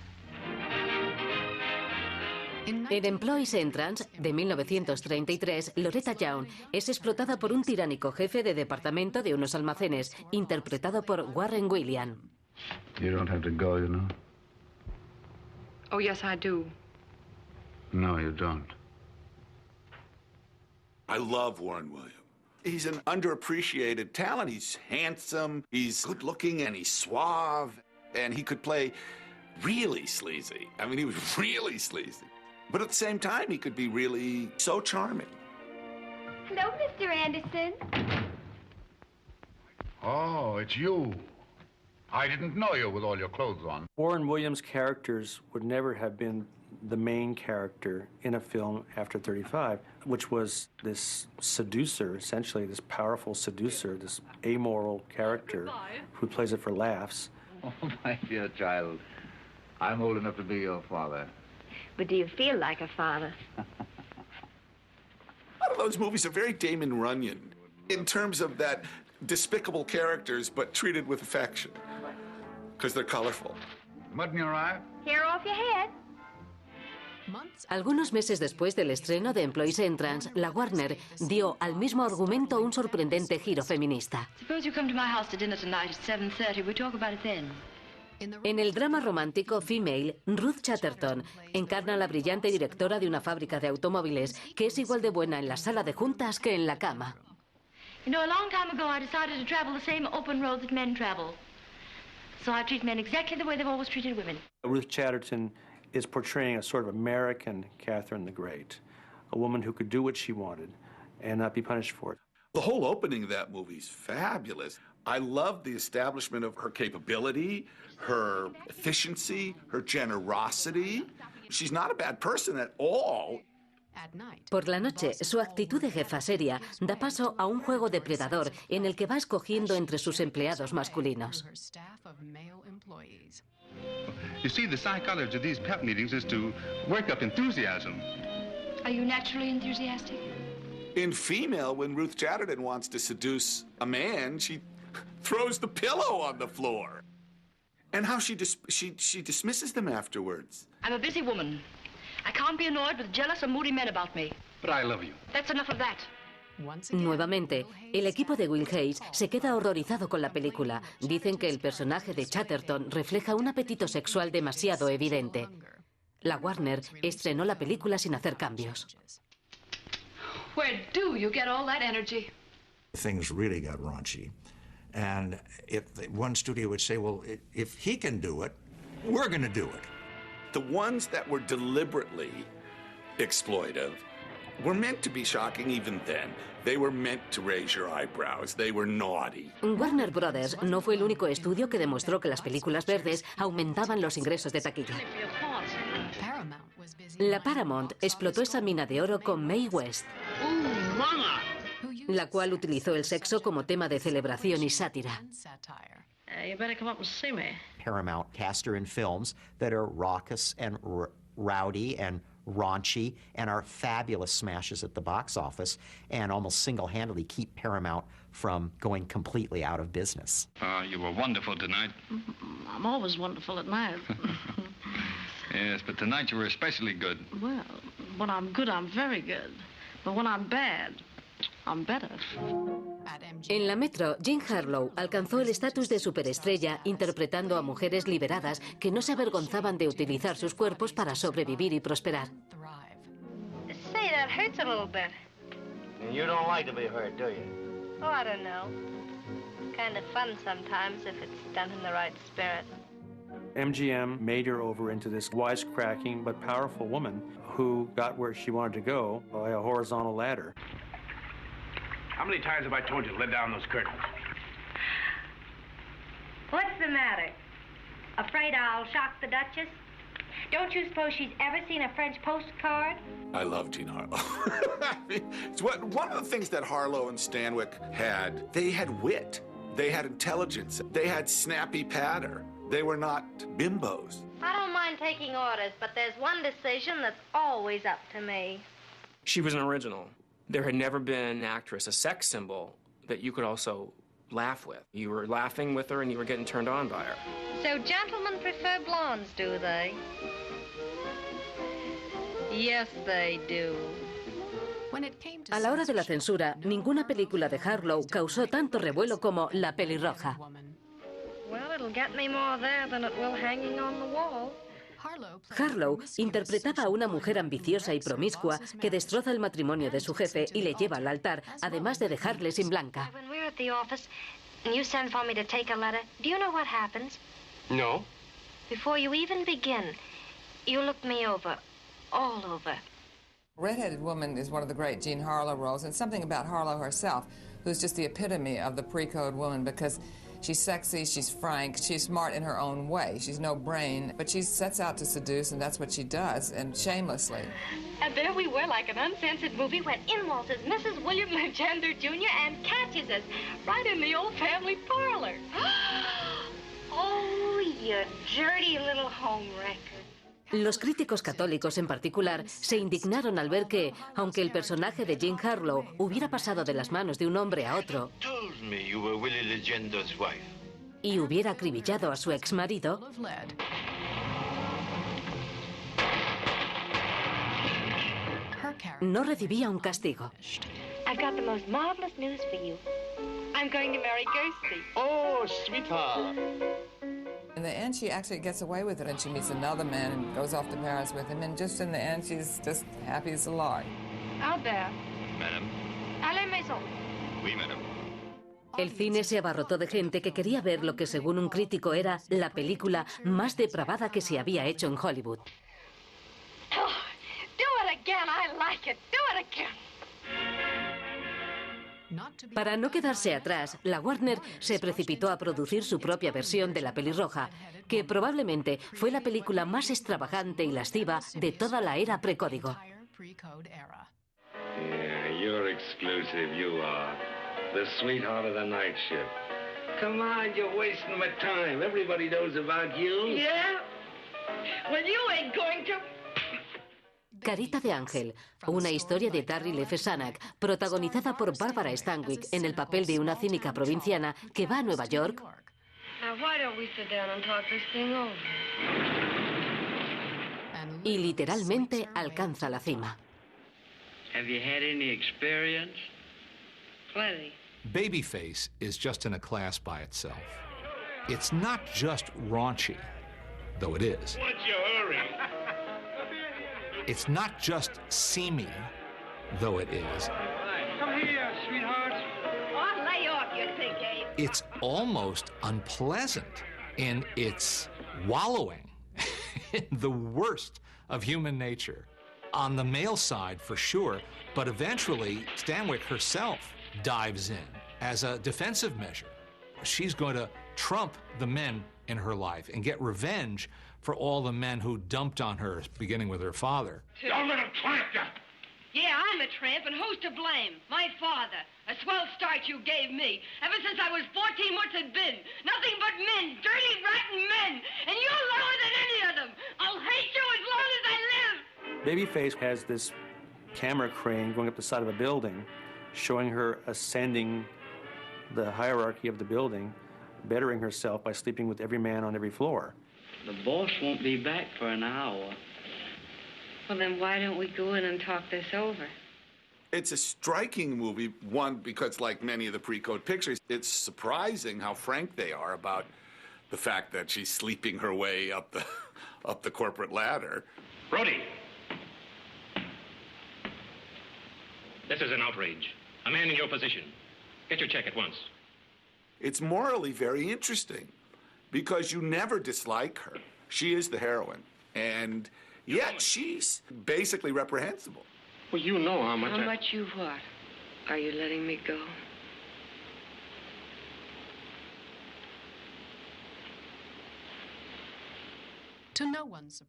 En Employees Entrance, de 1933, Loretta Young es explotada por un tiránico jefe de departamento de unos almacenes, interpretado por Warren Williams. You don't have to go, you know. Oh, yes, I do. No, you don't. I love Warren Williams. He's an underappreciated talent. He's handsome, he's good-looking, and he's suave. And he could play really sleazy. I mean, he was really sleazy. But at the same time, he could be really so charming. Hello, Mr. Anderson. Oh, it's you. I didn't know you with all your clothes on. Warren Williams' characters would never have been the main character in a film after 35, which was this seducer, essentially, this powerful seducer, this amoral character who plays it for laughs. Oh, my dear child. I'm old enough to be your father. But do you feel like a father? A lot of those movies are very Damon Runyon in terms of that despicable characters, but treated with affection, because they're colorful. Mud in your eye? Hair off your head. Algunos meses después del estreno de Employees Entrance, la Warner dio al mismo argumento un sorprendente giro feminista. Suppose you come to my house to dinner tonight at 7:30. We'll talk about it then. En el drama romántico Female, Ruth Chatterton encarna a la brillante directora de una fábrica de automóviles que es igual de buena en la sala de juntas que en la cama. You know, a long time ago I decided to travel the same open road that men travel. So I treat men exactly the way they've always treated women. Ruth Chatterton is portraying a sort of American Catherine the Great, a woman who could do what she wanted and not be punished for it. The whole opening of that movie is fabulous. I love the establishment of her capability, her efficiency, her generosity. She's not a bad person at all. Por la noche, su actitud de jefa seria da paso a un juego depredador en el que va escogiendo entre sus empleados masculinos. You see, the psychology of these pep meetings is to work up enthusiasm. Are you naturally enthusiastic? In Female, when Ruth Chatterton wants to seduce a man, she throws the pillow on the floor. And how she dismisses them afterwards. I'm a busy woman. I can't be annoyed with jealous or moody men about me. But I love you. That's enough of that. Nuevamente, el equipo de Will Hayes se queda horrorizado con la película. Dicen que el personaje de Chatterton refleja un apetito sexual demasiado evidente. La Warner estrenó la película sin hacer cambios. Where do you get all that energy? Things really got raunchy. And if one studio would say, well, if he can do it, we're going to do it. The ones that were deliberately exploitive were meant to be shocking even then. They were meant to raise your eyebrows. They were naughty. Warner Brothers no fue el único estudio que demostró que las películas verdes aumentaban los ingresos de taquilla. La Paramount explotó esa mina de oro con Mae West, la cual utilizó el sexo como tema de celebración y sátira. You better come up and see me. Paramount cast her in films that are raucous and rowdy and raunchy and are fabulous smashes at the box office and almost single-handedly keep Paramount from going completely out of business. You were wonderful tonight. I'm always wonderful at night. Yes, but tonight you were especially good. Well, when I'm good, I'm very good. But when I'm bad, I'm better. En la Metro, Jean Harlow alcanzó el estatus de superestrella interpretando a mujeres liberadas que no se avergonzaban de utilizar sus cuerpos para sobrevivir y prosperar. Say, that hurts a little bit. And you don't like to be hurt, do you? Oh, I don't know. Kind of fun sometimes if it's done in the right spirit. MGM made her over into this wisecracking but powerful woman who got where she wanted to go by a horizontal ladder. How many times have I told you to let down those curtains? What's the matter? Afraid I'll shock the Duchess? Don't you suppose she's ever seen a French postcard? I love Jean Harlow. It's one of the things that Harlow and Stanwyck had. They had wit. They had intelligence. They had snappy patter. They were not bimbos. I don't mind taking orders, but there's one decision that's always up to me. She was an original. There had never been an actress, a sex symbol, that you could also laugh with. You were laughing with her and you were getting turned on by her. So gentlemen prefer blondes, do they? Yes, they do. A la hora de la censura, ninguna película de Harlow causó tanto revuelo como La pelirroja. Well, it'll get me more there than it will hanging on the wall. Harlow interpretaba a una mujer ambiciosa y promiscua que destroza el matrimonio de su jefe y le lleva al altar, además de dejarle sin blanca. When we're at the office and you send for me to take a letter, do you know what happens? No. Before you even begin, you look me over, all over. Red-headed Woman is one of the great Jean Harlow roles, and something about Harlow herself, who's just the epitome of the pre-code woman, because she's sexy, she's frank, she's smart in her own way. She's no brain, but she sets out to seduce, and that's what she does, and shamelessly. And there we were like an uncensored movie when in waltzes Mrs. William Legendre Jr. and catches us right in the old family parlor. Oh, you a dirty little home wrecker. Los críticos católicos en particular se indignaron al ver que, aunque el personaje de Jean Harlow hubiera pasado de las manos de un hombre a otro y hubiera acribillado a su exmarido, no recibía un castigo. I've got the most marvelous news for you. I'm going to marry Kirsty. Oh, sweetheart. In the end, she actually gets away with it, and she meets another man and goes off to Paris with him, and just in the end, she's just happy as a lark. Albert. Madame. À la maison. Oui, madame. El cine se abarrotó de gente que quería ver lo que, según un crítico, era la película más depravada que se había hecho en Hollywood. Oh, do it again. I like it. Do it again. Para no quedarse atrás, la Warner se precipitó a producir su propia versión de La Pelirroja, que probablemente fue la película más extravagante y lasciva de toda la era precódigo. Yeah, you're exclusive, you are. The sweetheart of the night shift. Come on, you're wasting my time. Everybody knows about you. Yeah? Well, you ain't going to... Carita de Ángel, una historia de Darryl F. Zanuck, protagonizada por Barbara Stanwyck en el papel de una cínica provinciana que va a Nueva York y literalmente alcanza la cima. Have you had any experience? Plenty. Babyface is just in a class by itself. It's not just raunchy, though it is. What's your hurry? It's not just seamy, though it is. Come here, sweetheart. Oh, lay off, you think, Abe. It's almost unpleasant in its wallowing in the worst of human nature. On the male side, for sure, but eventually Stanwyck herself dives in as a defensive measure. She's going to trump the men in her life and get revenge for all the men who dumped on her, beginning with her father. Don't let him tramp you. Yeah, I'm a tramp, and who's to blame? My father. A swell start you gave me. Ever since I was 14, what's it been? Nothing but men, dirty, rotten men. And you're lower than any of them. I'll hate you as long as I live. Babyface has this camera crane going up the side of a building, showing her ascending the hierarchy of the building, bettering herself by sleeping with every man on every floor. The boss won't be back for an hour. Well, then why don't we go in and talk this over? It's a striking movie, one, because like many of the pre-code pictures, it's surprising how frank they are about the fact that she's sleeping her way up the corporate ladder. Brody! This is an outrage. A man in your position. Get your check at once. It's morally very interesting because you never dislike her. She is the heroine. And yet she's basically reprehensible. Well, you know how much How much you what? Are you letting me go?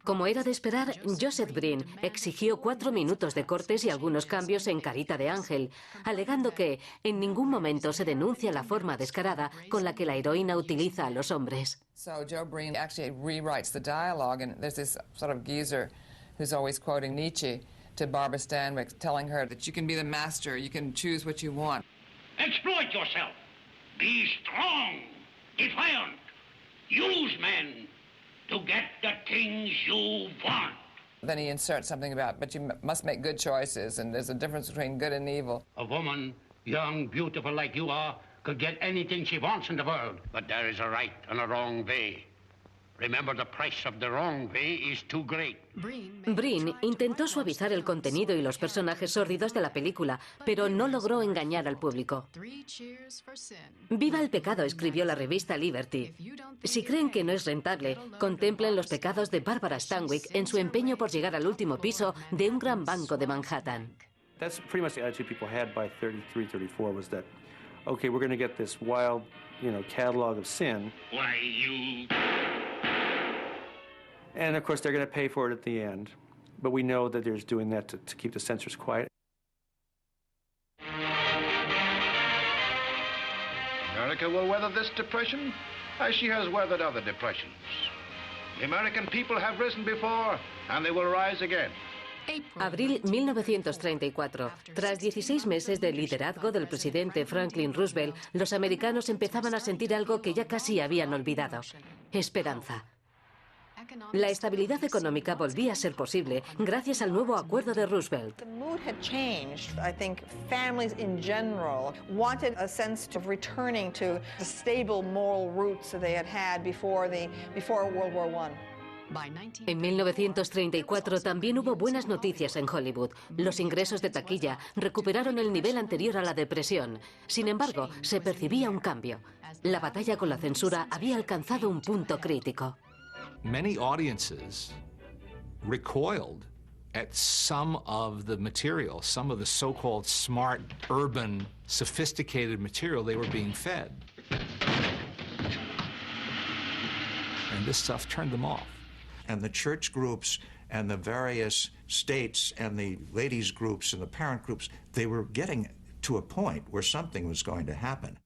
Como era de esperar, Joseph Breen exigió 4 minutos de cortes y algunos cambios en Carita de Ángel, alegando que en ningún momento se denuncia la forma descarada con la que la heroína utiliza a los hombres. So Joe Breen actually rewrites the dialogue, and there's this sort of geezer who's always quoting Nietzsche to Barbara Stanwyck, telling her that you can be the master, you can choose what you want. Exploit yourself. Be strong. Defiant. Use men to get the things you want. Then he inserts something about, but you must make good choices, and there's a difference between good and evil. A woman, young, beautiful like you are, could get anything she wants in the world. But there is a right and a wrong way. Remember, the price of the wrong way is too great. Breen intentó suavizar el contenido y los personajes sórdidos de la película, pero no logró engañar al público. Viva el pecado, escribió la revista Liberty. Si creen que no es rentable, contemplen los pecados de Barbara Stanwyck en su empeño por llegar al último piso de un gran banco de Manhattan. That's pretty much the attitude people had by 33, 34 was that, okay, we're going to get this wild, catalog of sin. Why, you... And of course, they're going to pay for it at the end. But we know that they're doing that to keep the censors quiet. America will weather this depression as she has weathered other depressions. The American people have risen before, and they will rise again. Abril 1934. Tras 16 meses de liderazgo del presidente Franklin Roosevelt, los americanos empezaban a sentir algo que ya casi habían olvidado: esperanza. La estabilidad económica volvía a ser posible gracias al nuevo acuerdo de Roosevelt. The mood had changed. I think families in general wanted a sense of returning to the stable moral roots that they had had before World War I. En 1934 también hubo buenas noticias en Hollywood. Los ingresos de taquilla recuperaron el nivel anterior a la depresión. Sin embargo, se percibía un cambio. La batalla con la censura había alcanzado un punto crítico. Many audiences recoiled at some of the material, some of the so-called smart, urban, sophisticated material they were being fed. And this stuff turned them off. And the church groups and the various states and the ladies groups and the parent groups, they were getting to a point where something was going to happen.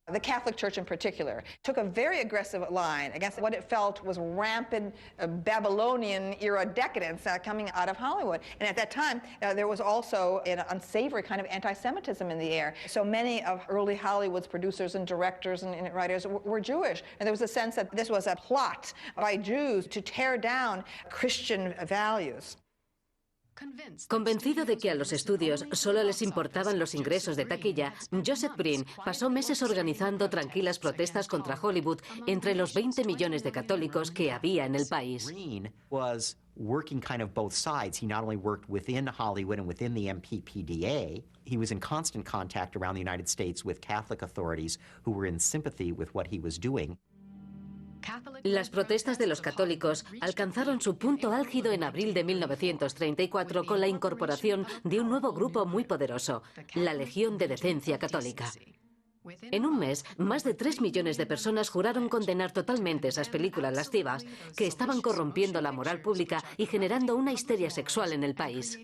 The Catholic Church in particular took a very aggressive line against what it felt was rampant Babylonian-era decadence coming out of Hollywood. And at that time, there was also an unsavory kind of anti-Semitism in the air. So many of early Hollywood's producers and directors and writers were Jewish. And there was a sense that this was a plot by Jews to tear down Christian values. Convencido de que a los estudios solo les importaban los ingresos de taquilla, Joseph Breen pasó meses organizando tranquilas protestas contra Hollywood entre los 20 millones de católicos que había en el país. Breen was working kind of both sides. He not only worked within Hollywood and within the MPPDA, he was in constant contact around the United States with Catholic authorities who were in sympathy with what he was doing. Las protestas de los católicos alcanzaron su punto álgido en abril de 1934 con la incorporación de un nuevo grupo muy poderoso, la Legión de Decencia Católica. En un mes, más de 3 millones de personas juraron condenar totalmente esas películas lascivas que estaban corrompiendo la moral pública y generando una histeria sexual en el país.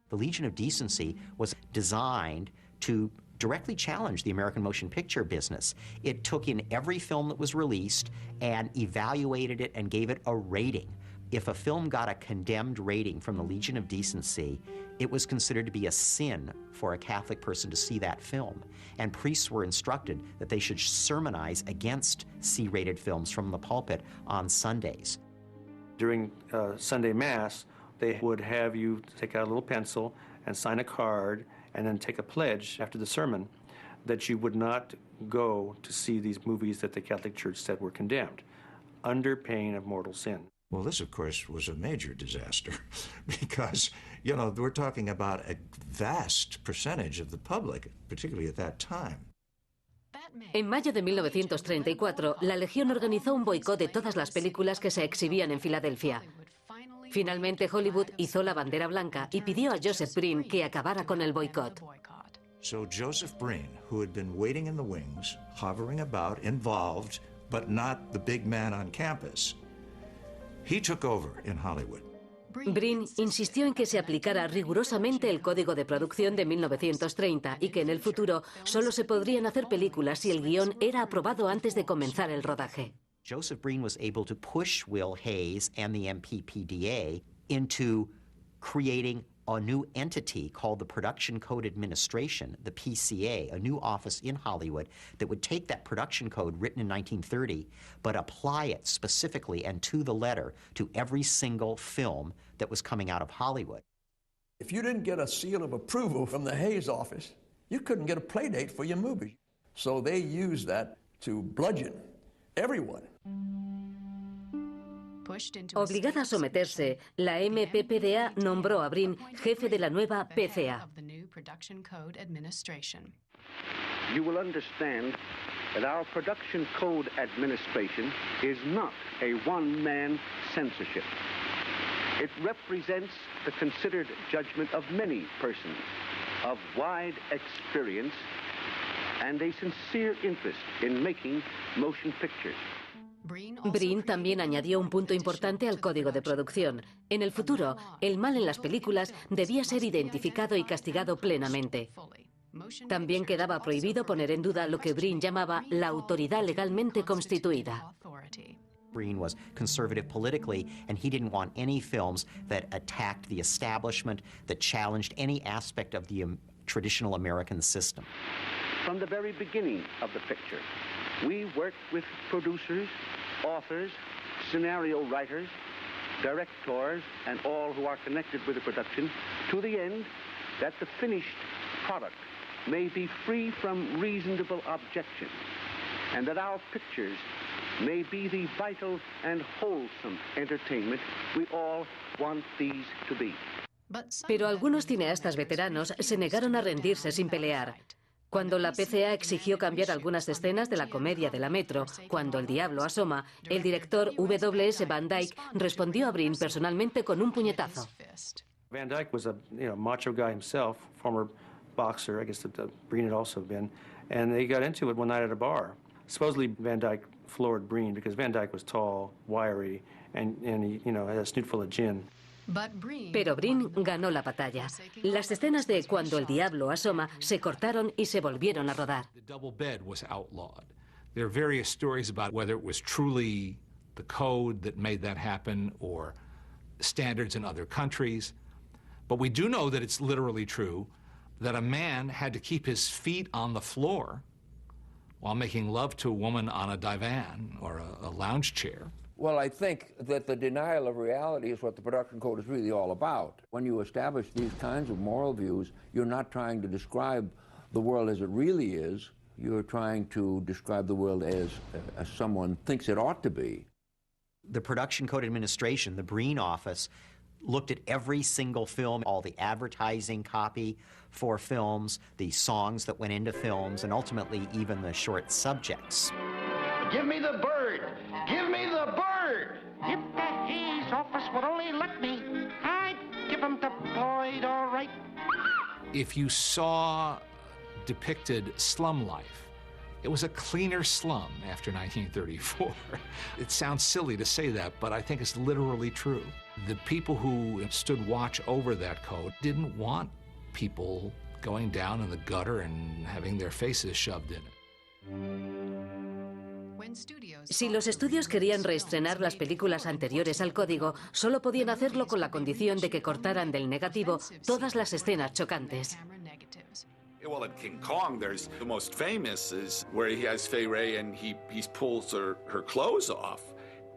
The Legion of Decency was designed to directly challenged the American motion picture business. It took in every film that was released and evaluated it and gave it a rating. If a film got a condemned rating from the Legion of Decency, it was considered to be a sin for a Catholic person to see that film. And priests were instructed that they should sermonize against C-rated films from the pulpit on Sundays. During Sunday Mass, they would have you take out a little pencil and sign a card and then take a pledge after the sermon that you would not go to see these movies that the Catholic Church said were condemned, under pain of mortal sin. Well, this, of course, was a major disaster because, you know, we're talking about a vast percentage of the public, particularly at that time. En mayo de 1934, la Legión organizó un boicot de todas las películas que se exhibían en Filadelfia. Finalmente, Hollywood izó la bandera blanca y pidió a Joseph Breen que acabara con el boicot. So Joseph Breen, who had been waiting in the wings, hovering about, involved, but not the big man on campus, he took over in Hollywood. Breen insistió en que se aplicara rigurosamente el Código de Producción de 1930 y que en el futuro solo se podrían hacer películas si el guión era aprobado antes de comenzar el rodaje. Joseph Breen was able to push Will Hayes and the MPPDA into creating a new entity called the Production Code Administration, the PCA, a new office in Hollywood that would take that production code written in 1930, but apply it specifically and to the letter to every single film that was coming out of Hollywood. If you didn't get a seal of approval from the Hayes office, you couldn't get a play date for your movie. So they used that to bludgeon everyone. Obligada a someterse, la MPPDA nombró a Breen jefe de la nueva PCA. You will understand that our Production Code Administration is not a one-man censorship. It represents the considered judgment of many persons of wide experience and a sincere interest in making motion pictures. Breen también añadió un punto importante al Código de Producción. En el futuro, el mal en las películas debía ser identificado y castigado plenamente. También quedaba prohibido poner en duda lo que Breen llamaba la autoridad legalmente constituida. Breen was conservative politically, and he didn't want any films that attacked the establishment, that challenged any aspect of the traditional American system. From the very beginning of the picture, we worked with producers, authors, scenario writers, directors, and all who are connected with the production, to the end that the finished product may be free from reasonable objection, and that our pictures may be the vital and wholesome entertainment we all want these to be. Pero algunos cineastas veteranos se negaron a rendirse sin pelear. Cuando la PCA exigió cambiar algunas escenas de la comedia de la Metro, Cuando el diablo asoma, el director W.S. Van Dyke respondió a Breen personalmente con un puñetazo. Van Dyke was a macho guy himself, former boxer, I guess that Breen had also been, and they got into it one night at a bar. Supposedly Van Dyke floored Breen because Van Dyke was tall, wiry, and he had a snoot full of gin. Pero Breen ganó la batalla. Las escenas de Cuando el diablo asoma se cortaron y se volvieron a rodar. The double bed was outlawed. There are various stories about whether it was truly the code that made that happen or standards in other countries. But we do know that it's literally true that a man had to keep his feet on the floor while making love to a woman on a divan or a lounge chair. Well, I think that the denial of reality is what the production code is really all about. When you establish these kinds of moral views, you're not trying to describe the world as it really is. You're trying to describe the world as someone thinks it ought to be. The Production Code Administration, the Breen office, looked at every single film, all the advertising copy for films, the songs that went into films, and ultimately even the short subjects. Give me the bird! Give me the bird! If the Hayes office would only let me, I'd give him to Boyd, all right. If you saw depicted slum life, it was a cleaner slum after 1934. It sounds silly to say that, but I think it's literally true. The people who stood watch over that code didn't want people going down in the gutter and having their faces shoved in it. Si los estudios querían reestrenar las películas anteriores al código, solo podían hacerlo con la condición de que cortaran del negativo todas las escenas chocantes. Well, at King Kong, there's the most famous is where he has Fay Wray and he pulls her clothes off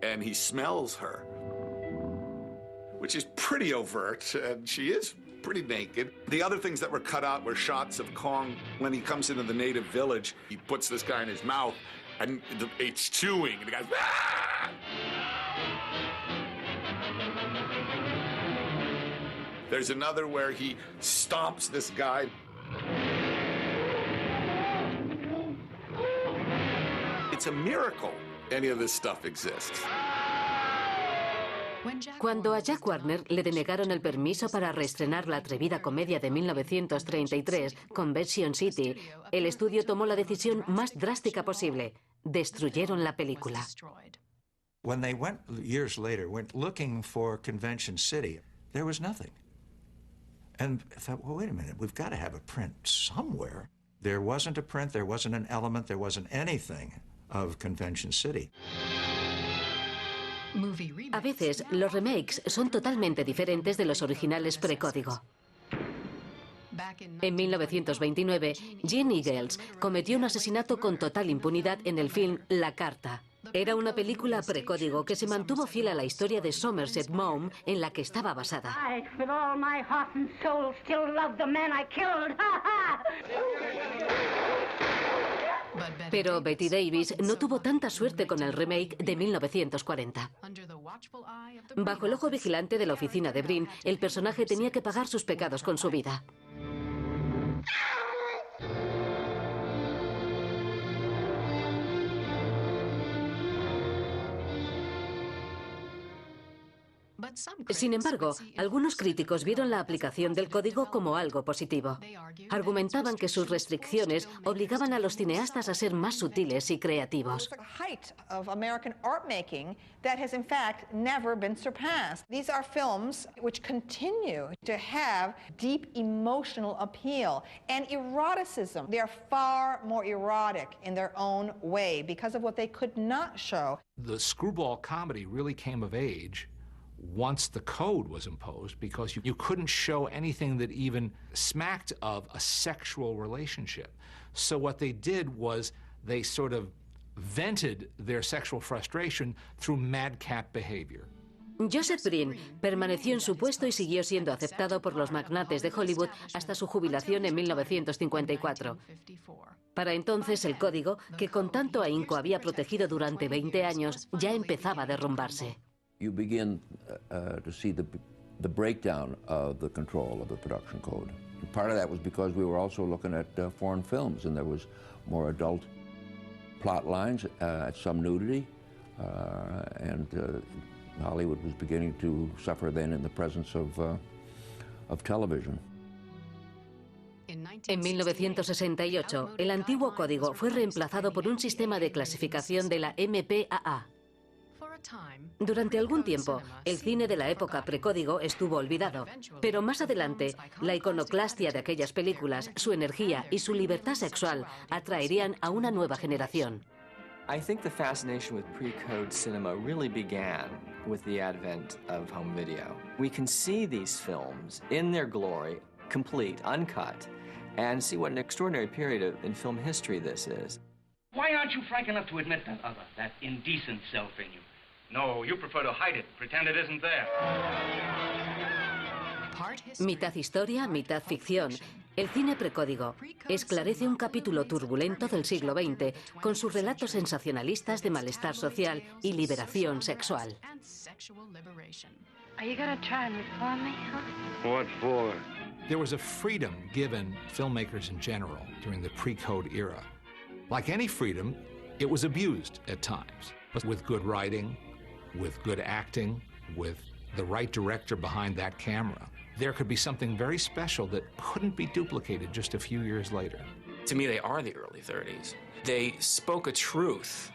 and he smells her, which is pretty overt, and she is pretty naked. The other things that were cut out were shots of Kong when he comes into the native village. He puts this guy in his mouth and it's chewing, and the guy's, ah! There's another where he stomps this guy. It's a miracle any of this stuff exists. Cuando a Jack Warner le denegaron el permiso para reestrenar la atrevida comedia de 1933, Convention City, el estudio tomó la decisión más drástica posible. Destruyeron la película. When they went looking for Convention City, there was nothing. And I thought, well, wait a minute, we've got to have a print somewhere. There wasn't a print, there wasn't an element, there wasn't anything of Convention City. A veces, los remakes son totalmente diferentes de los originales precódigo. En 1929, Gene Eagles cometió un asesinato con total impunidad en el film La Carta. Era una película precódigo que se mantuvo fiel a la historia de Somerset Maugham en la que estaba basada. With all my heart and soul, still love the man I killed. Pero Bette Davis no tuvo tanta suerte con el remake de 1940. Bajo el ojo vigilante de la oficina de Breen, el personaje tenía que pagar sus pecados con su vida. Sin embargo, algunos críticos vieron la aplicación del código como algo positivo. Argumentaban que sus restricciones obligaban a los cineastas a ser más sutiles y creativos. That has in fact never been surpassed. These are films which continue to have deep emotional appeal and eroticism. They are far more erotic in their own way because of what they could not show. The screwball comedy really came of age once the code was imposed, because you couldn't show anything that even smacked of a sexual relationship. So what they did was they sort of vented their sexual frustration through madcap behavior. Joseph Breen permaneció en su puesto y siguió siendo aceptado por los magnates de Hollywood hasta su jubilación en 1954. Para entonces, el código, que con tanto ahínco había protegido durante 20 años, ya empezaba a derrumbarse. You begin to see the breakdown of the control of the production code. Part of that was because we were also looking at foreign films, and there was more adult plot lines, some nudity, and Hollywood was beginning to suffer then in the presence of television. En 1968, el antiguo código fue reemplazado por un sistema de clasificación de la MPAA. Durante algún tiempo, el cine de la época precódigo estuvo olvidado, pero más adelante, la iconoclastia de aquellas películas, su energía y su libertad sexual atraerían a una nueva generación. I think the fascination with pre-code cinema really began with the advent of home video. We can see these films in their glory, complete, uncut, and see what an extraordinary period in film history this is. Why aren't you frank enough to admit that indecent self in you? No, you prefer to hide it, pretend it isn't there. Mitad historia, mitad ficción. El cine precódigo esclarece un capítulo turbulento del siglo XX con sus relatos sensacionalistas de malestar social y liberación sexual. Are you gonna try and reform me, huh? What for? There was a freedom given filmmakers in general during the pre-code era. Like any freedom, it was abused at times. But with good writing, with good acting, with the right director behind that camera, there could be something very special that couldn't be duplicated just a few years later. To me, they are the early 30s. They spoke a truth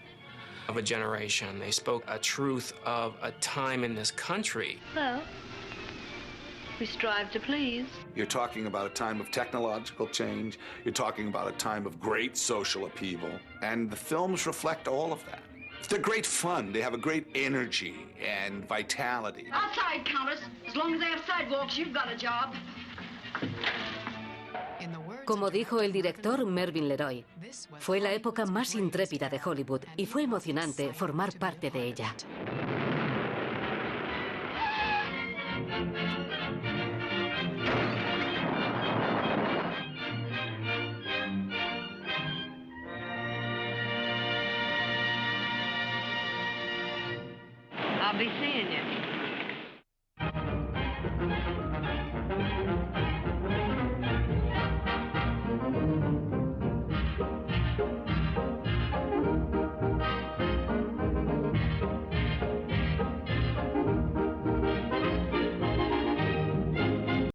of a generation. They spoke a truth of a time in this country. Well, we strive to please. You're talking about a time of technological change. You're talking about a time of great social upheaval. And the films reflect all of that. They're great fun. They have a great energy and vitality. Outside, Countess. As long as they have sidewalks, you've got a job. Como dijo el director Mervyn LeRoy, fue la época más intrépida de Hollywood y fue emocionante formar parte de ella. I'll be seeing you.